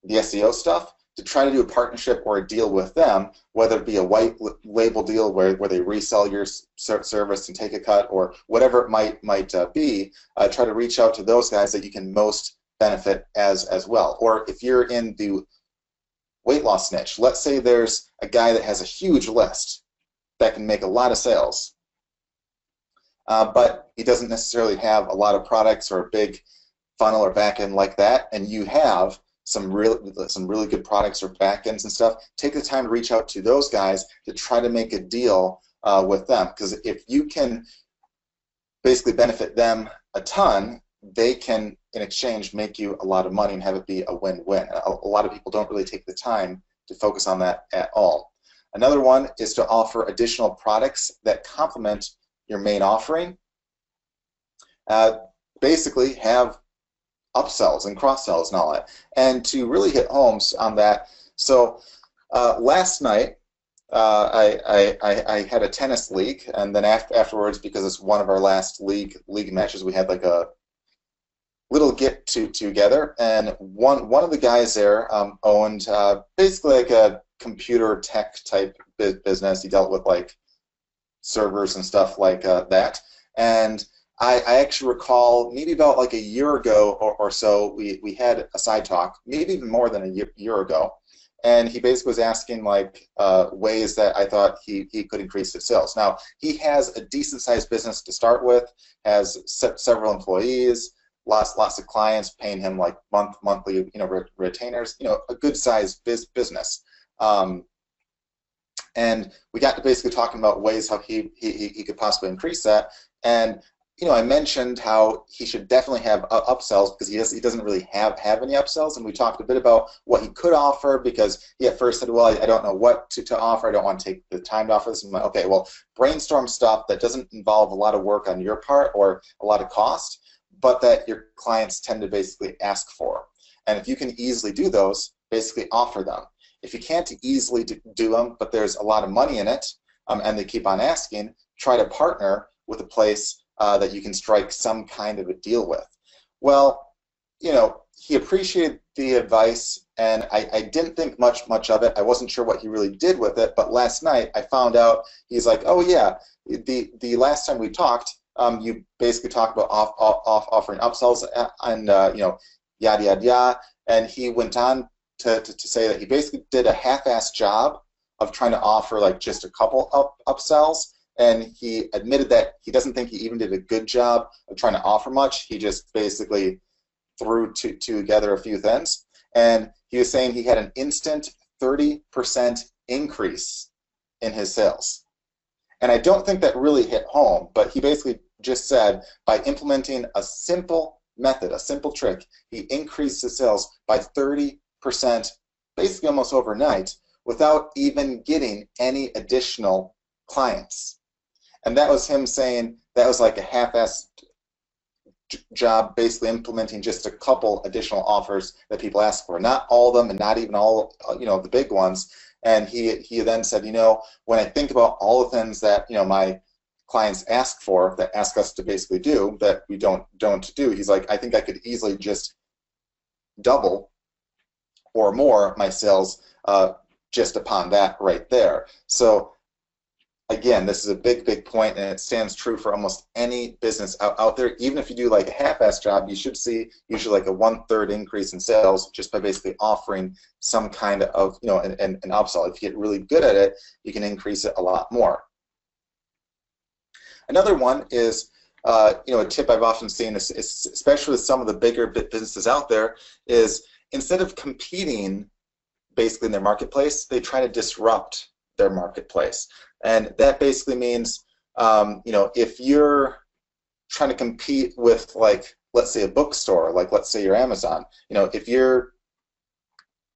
[SPEAKER 1] the SEO stuff, to try to do a partnership or a deal with them, whether it be a white label deal where they resell your service and take a cut, or whatever it might be. Try to reach out to those guys that you can most benefit as well. Or if you're in the weight loss niche, let's say there's a guy that has a huge list that can make a lot of sales, but he doesn't necessarily have a lot of products or a big funnel or back end like that, and you have some really good products or back ends and stuff. Take the time to reach out to those guys to try to make a deal with them, because if you can basically benefit them a ton, they can in exchange make you a lot of money and have it be a win-win. A lot of people don't really take the time to focus on that at all. Another one is to offer additional products that complement your main offering. Basically have upsells and cross-sells and all that. And to really hit homes on that, so last night I had a tennis league, and then afterwards, because it's one of our last league matches, we had like a little get together, and one of the guys there owned basically like a computer tech type business. He dealt with like servers and stuff like that, and I actually recall maybe about like a year ago or so we had a side talk, maybe even more than a year ago, and he basically was asking like ways that I thought he could increase his sales. Now he has a decent sized business to start with, has several employees, lots of clients paying him like monthly retainers, a good sized business. And we got to basically talking about ways how he could possibly increase that. And I mentioned how he should definitely have upsells because he doesn't really have any upsells, and we talked a bit about what he could offer because he at first said, well, I don't know what to offer. I don't want to take the time to offer this. I'm like, okay, well, brainstorm stuff that doesn't involve a lot of work on your part or a lot of cost, but that your clients tend to basically ask for. And if you can easily do those, basically offer them. If you can't easily do them, but there's a lot of money in it, and they keep on asking, try to partner with a place that you can strike some kind of a deal with. Well, he appreciated the advice, and I didn't think much of it. I wasn't sure what he really did with it, but last night I found out he's like, oh yeah, the last time we talked, you basically talked about offering upsells and yada yada yada, and he went on to say that he basically did a half-assed job of trying to offer like just a couple upsells. And he admitted that he doesn't think he even did a good job of trying to offer much. He just basically threw together a few things. And he was saying he had an instant 30% increase in his sales. And I don't think that really hit home, but he basically just said by implementing a simple method, a simple trick, he increased his sales by 30%, basically almost overnight, without even getting any additional clients. And that was him saying that was like a half-assed job, basically implementing just a couple additional offers that people ask for, not all of them, and not even all the big ones. And he then said, when I think about all the things that my clients ask for, that ask us to basically do, that we don't do, he's like, I think I could easily just double or more my sales just upon that right there. So again, this is a big point, and it stands true for almost any business out there. Even if you do like a half-assed job, you should see usually like a 1/3 increase in sales just by basically offering some kind of an upsell. If you get really good at it, you can increase it a lot more. Another one is a tip I've often seen, especially with some of the bigger businesses out there, is instead of competing basically in their marketplace, they try to disrupt their marketplace. And that basically means, if you're trying to compete with, like, let's say a bookstore, like let's say you're Amazon, if you're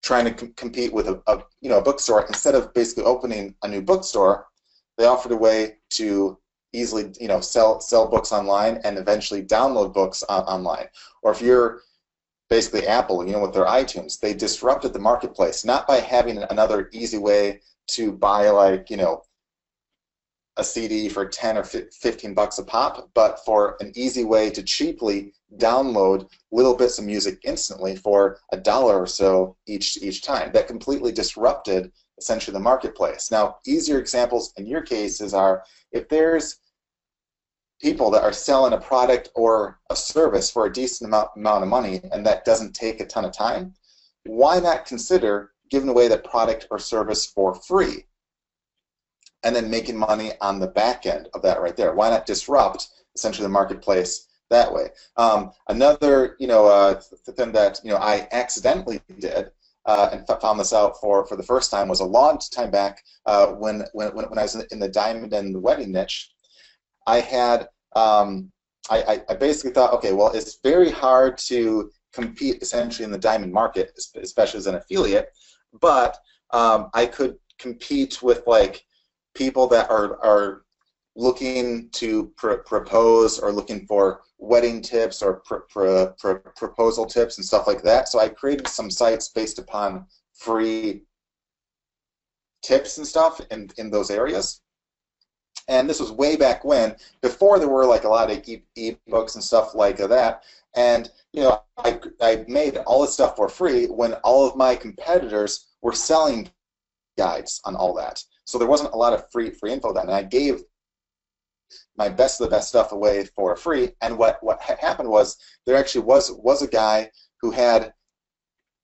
[SPEAKER 1] trying to compete with a bookstore, instead of basically opening a new bookstore, they offered a way to easily, sell books online and eventually download books online. Or if you're basically Apple, with their iTunes, they disrupted the marketplace, not by having another easy way to buy, like, a CD for 10 or 15 bucks a pop, but for an easy way to cheaply download little bits of music instantly for $1 or so each time. That completely disrupted essentially the marketplace. Now, easier examples in your cases are if there's people that are selling a product or a service for a decent amount of money and that doesn't take a ton of time, why not consider giving away that product or service for free and then making money on the back end of that right there? Why not disrupt essentially the marketplace that way? Another thing that I accidentally did and found this out for the first time was a long time back when I was in the diamond and the wedding niche. I had I basically thought, okay, well, it's very hard to compete essentially in the diamond market, especially as an affiliate, but I could compete with like people that are looking to propose or looking for wedding tips or proposal tips and stuff like that. So I created some sites based upon free tips and stuff in those areas. And this was way back when, before there were like a lot of e-books and stuff like that. And I made all this stuff for free when all of my competitors were selling guides on all that. So there wasn't a lot of free info then. And I gave my best of the best stuff away for free. And what happened was there actually was a guy who had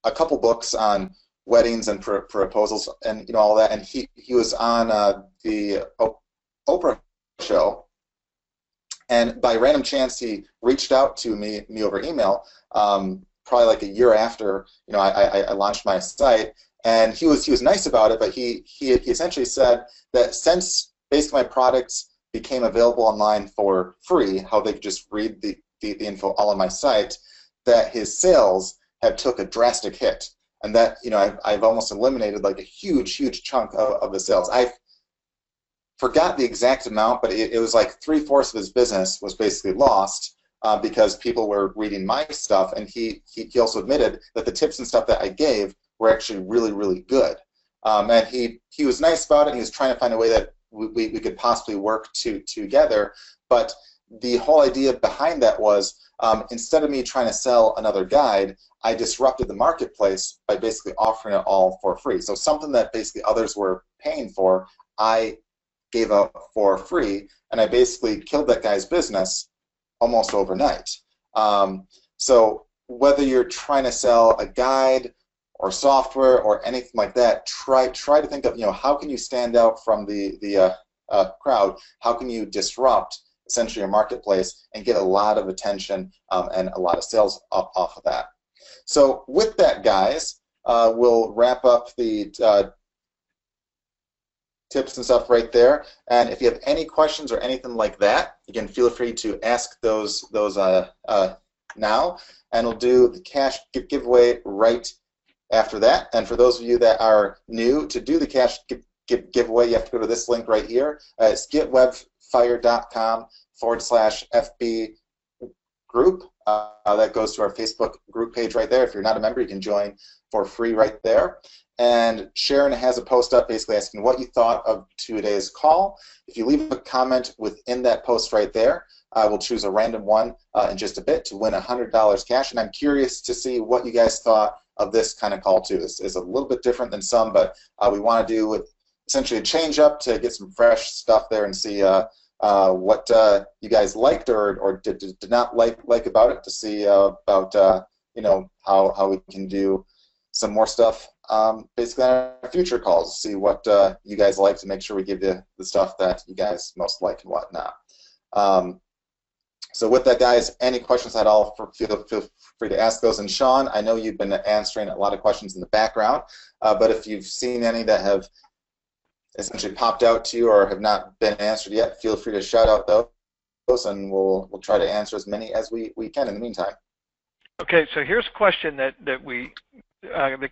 [SPEAKER 1] a couple books on weddings and proposals and all that. And he was on the Oprah show, and by random chance he reached out to me over email probably like a year after I launched my site, and he was nice about it, but he essentially said that since basically my products became available online for free, how they could just read the info all on my site, that his sales have took a drastic hit. And that, you know, I've almost eliminated like a huge chunk of the sales. I forgot the exact amount, but it was like 3/4 of his business was basically lost because people were reading my stuff, and he also admitted that the tips and stuff that I gave were actually really good. And he was nice about it. He was trying to find a way that we could possibly work together. But the whole idea behind that was, instead of me trying to sell another guide, I disrupted the marketplace by basically offering it all for free. So something that basically others were paying for, I gave out for free, and I basically killed that guy's business almost overnight. So whether you're trying to sell a guide or software or anything like that, try to think of, you know, how can you stand out from the crowd? How can you disrupt essentially your marketplace and get a lot of attention and a lot of sales off of that? So with that, guys, we'll wrap up the tips and stuff right there. And if you have any questions or anything like that, again, feel free to ask those now, and we'll do the cash giveaway right after that. And for those of you that are new, to do the cash giveaway, you have to go to this link right here. It's getwebfire.com/FB group. That goes to our Facebook group page right there. If you're not a member, you can join for free right there. And Sharon has a post up basically asking what you thought of today's call. If you leave a comment within that post right there, we'll choose a random one in just a bit to win $100 cash. And I'm curious to see what you guys thought of this kind of call too. This is a little bit different than some, but we want to do with essentially a change up to get some fresh stuff there and see what you guys liked or did not like about it, to see about you know, how we can do some more stuff basically on our future calls, see what you guys like, to make sure we give you the stuff that you guys most like and whatnot. So with that, guys, any questions at all, feel free to ask those. And Sean, I know you've been answering a lot of questions in the background, but if you've seen any that have essentially popped out to you or have not been answered yet, feel free to shout out those, and we'll try to answer as many as we can in the meantime.
[SPEAKER 2] Okay, so here's a question that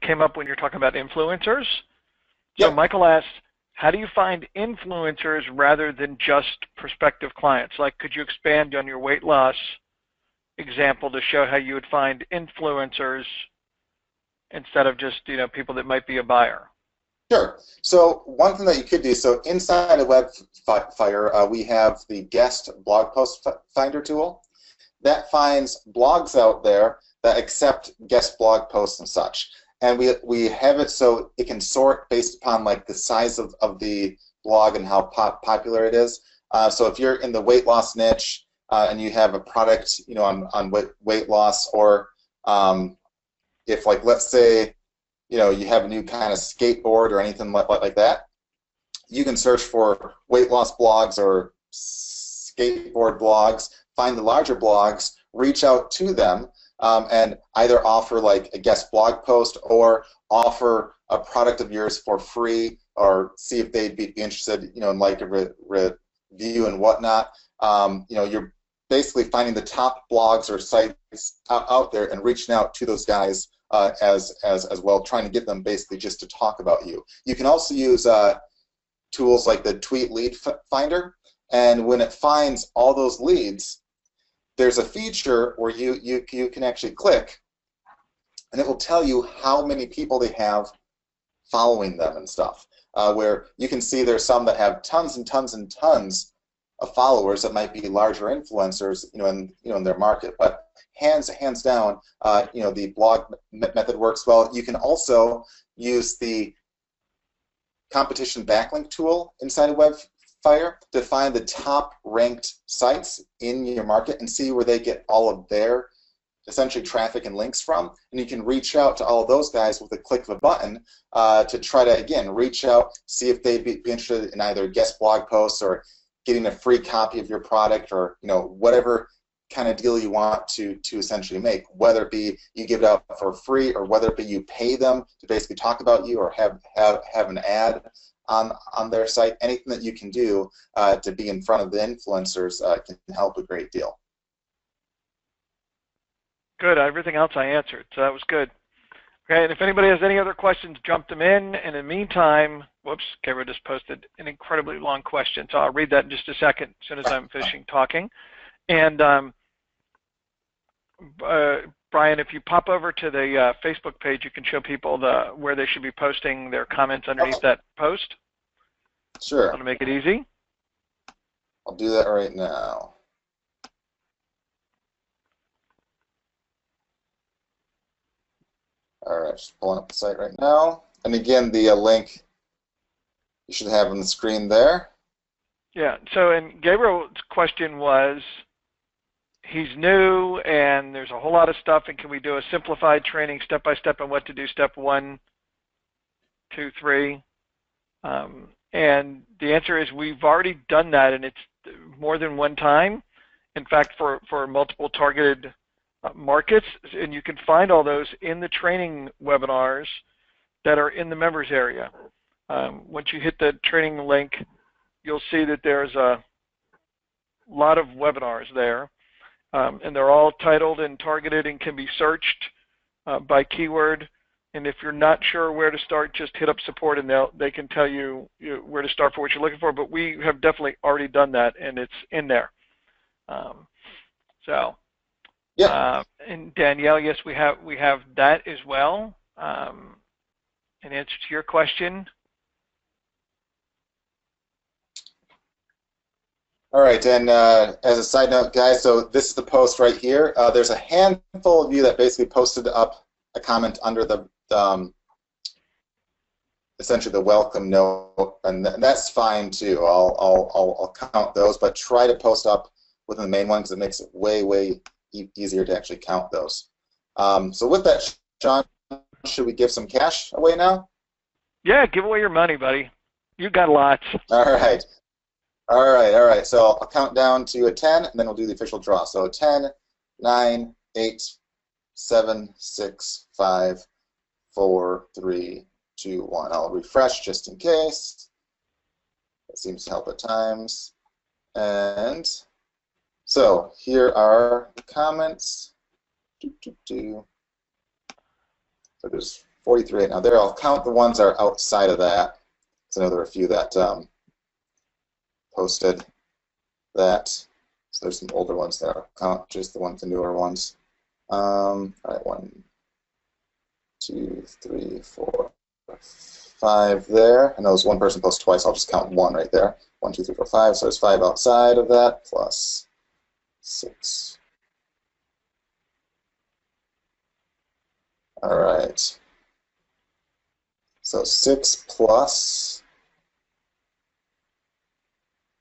[SPEAKER 2] came up when you're talking about influencers. So
[SPEAKER 1] yep.
[SPEAKER 2] Michael asked, how do you find influencers rather than just prospective clients? Like, could you expand on your weight loss example to show how you would find influencers instead of just, you know, people that might be a buyer?
[SPEAKER 1] Sure. So one thing that you could do, so inside of Webfire, we have the guest blog post finder tool that finds blogs out there that accept guest blog posts and such. And we have it so it can sort based upon like the size of the blog and how popular it is. So if you're in the weight loss niche and you have a product, you know, on weight loss, or if, like, let's say, you know, you have a new kind of skateboard or anything like that, you can search for weight loss blogs or skateboard blogs, find the larger blogs, reach out to them, and either offer like a guest blog post or offer a product of yours for free, or see if they'd be interested, you know, in like a review and whatnot. You know, you're basically finding the top blogs or sites out there and reaching out to those guys as well, trying to get them basically just to talk about you. You can also use tools like the Tweet Lead Finder, and when it finds all those leads, there's a feature where you can actually click, and it will tell you how many people they have following them and stuff. Where you can see there's some that have tons and tons and tons of followers that might be larger influencers, you know, in their market. But hands down, you know, the blog method works well. You can also use the competition backlink tool inside of Webfire to find the top ranked sites in your market and see where they get all of their essentially traffic and links from, and you can reach out to all of those guys with a click of a button to try to, again, reach out, see if they'd be interested in either guest blog posts or getting a free copy of your product, or, you know, whatever kind of deal you want to essentially make, whether it be you give it out for free or whether it be you pay them to basically talk about you or have an ad on their site. Anything that you can do to be in front of the influencers can help a great deal.
[SPEAKER 2] Good. Everything else I answered, so that was good. Okay, and if anybody has any other questions, jump them in. And in the meantime, whoops, Kara just posted an incredibly long question, so I'll read that in just a second as soon as I'm finishing talking. And Brian, if you pop over to the Facebook page, you can show people where they should be posting their comments underneath that post.
[SPEAKER 1] Sure.
[SPEAKER 2] Want to make it easy?
[SPEAKER 1] I'll do that right now. All right, just pulling up the site right now. And again, the link you should have on the screen there.
[SPEAKER 2] Yeah, so and Gabriel's question was, he's new and there's a whole lot of stuff, and can we do a simplified training step-by-step on what to do, step 1, 2, 3? And the answer is we've already done that, and it's more than one time. In fact, for multiple targeted markets, and you can find all those in the training webinars that are in the members area. Once you hit the training link, you'll see that there's a lot of webinars there, and they're all titled and targeted and can be searched by keyword. And if you're not sure where to start, just hit up support and they can tell you where to start for what you're looking for. But we have definitely already done that, and it's in there.
[SPEAKER 1] Yeah.
[SPEAKER 2] And Danielle, yes, we have that as well. In answer to your question.
[SPEAKER 1] All right, and as a side note, guys, so this is the post right here. There's a handful of you that basically posted up a comment under the essentially the welcome note, and that's fine too. I'll count those, but try to post up within the main one because it makes it way easier to actually count those. So with that, Sean, should we give some cash away now?
[SPEAKER 2] Yeah, give away your money, buddy. You got lots.
[SPEAKER 1] All right. All right. So I'll count down to a 10, and then we'll do the official draw. So 10, 9, 8, 7, 6, 5, 4, 3, 2, 1. I'll refresh just in case. That seems to help at times. And so here are the comments. So there's 43 now. There, I'll count the ones that are outside of that. So I know there are a few that posted that. So there's some older ones there. I'll count just the ones, the newer ones. All right, 1, 2, 3, 4, 5 there. I know there's one person posted twice. I'll just count 1 right there. 1, 2, 3, 4, 5. So there's 5 outside of that plus 6. All right. So 6 plus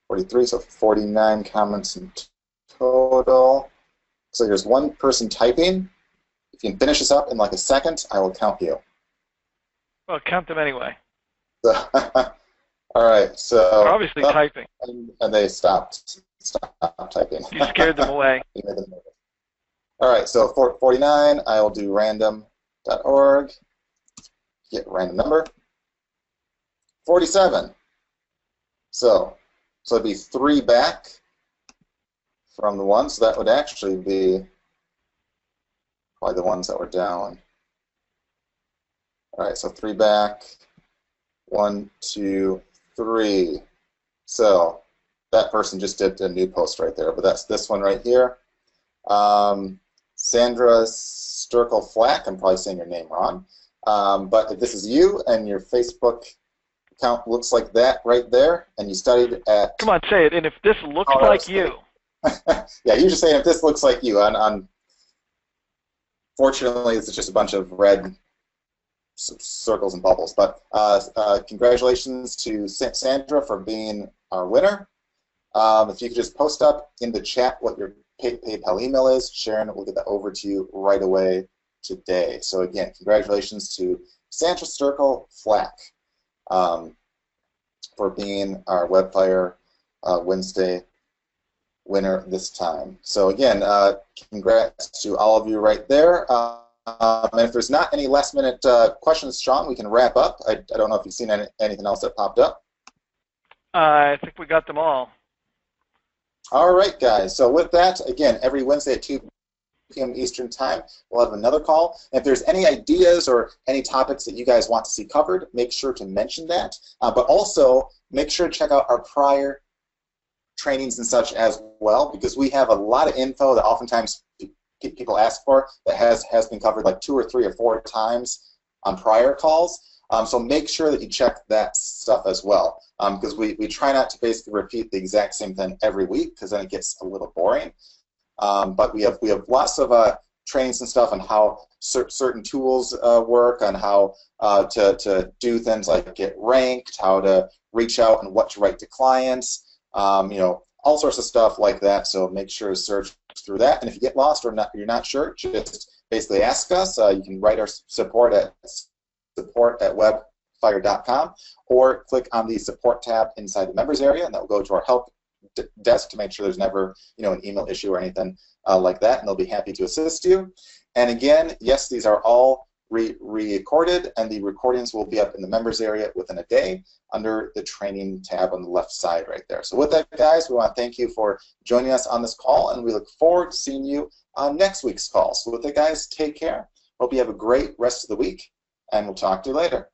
[SPEAKER 1] 43, so 49 comments in total. So there's one person typing. If you can finish this up in like a second, I will count you.
[SPEAKER 2] Well, count them anyway.
[SPEAKER 1] So, all right, so
[SPEAKER 2] they're obviously typing.
[SPEAKER 1] And they stopped typing.
[SPEAKER 2] You scared them away.
[SPEAKER 1] All right, so for 49, I will do random.org. Get random number. 47. So it'd be 3 back from the 1, so that would actually be probably the ones that were down. All right, so 3 back, 1, 2, 3. So that person just did a new post right there, but that's this one right here. Sandra Sturkle Flack, I'm probably saying your name wrong, but if this is you and your Facebook account looks like that right there, and you studied at...
[SPEAKER 2] Come on, say it, and if this looks like you.
[SPEAKER 1] Yeah, you're just saying if this looks like you. Fortunately, it's just a bunch of red circles and bubbles. But congratulations to Sandra for being our winner. If you could just post up in the chat what your PayPal email is, Sharon will get that over to you right away today. So again, congratulations to Sandra Sturkle Flack for being our Webfire Wednesday winner this time. So again, congrats to all of you right there. And if there's not any last minute questions, Sean, we can wrap up. I don't know if you've seen anything else that popped up.
[SPEAKER 2] I think we got them all.
[SPEAKER 1] All right, guys. So with that, again, every Wednesday at 2 p.m. Eastern Time, we'll have another call. If there's any ideas or any topics that you guys want to see covered, make sure to mention that. But also, make sure to check out our prior trainings and such as well, because we have a lot of info that oftentimes people ask for that has been covered like 2 or 3 or 4 times on prior calls. So make sure that you check that stuff as well, because we try not to basically repeat the exact same thing every week, because then it gets a little boring. But we have lots of trainings and stuff on how certain tools work, on how to do things like get ranked, how to reach out and what to write to clients, you know, all sorts of stuff like that. So make sure to search through that. And if you get lost or you're not sure, just basically ask us. You can write our support at webfire.com, or click on the support tab inside the members area, and that will go to our help desk to make sure there's never, you know, an email issue or anything like that, and they'll be happy to assist you. And again, yes, these are all recorded, and the recordings will be up in the members area within a day under the training tab on the left side right there. So with that, guys, we want to thank you for joining us on this call, and we look forward to seeing you on next week's call. So with that, guys, take care. Hope you have a great rest of the week, and we'll talk to you later.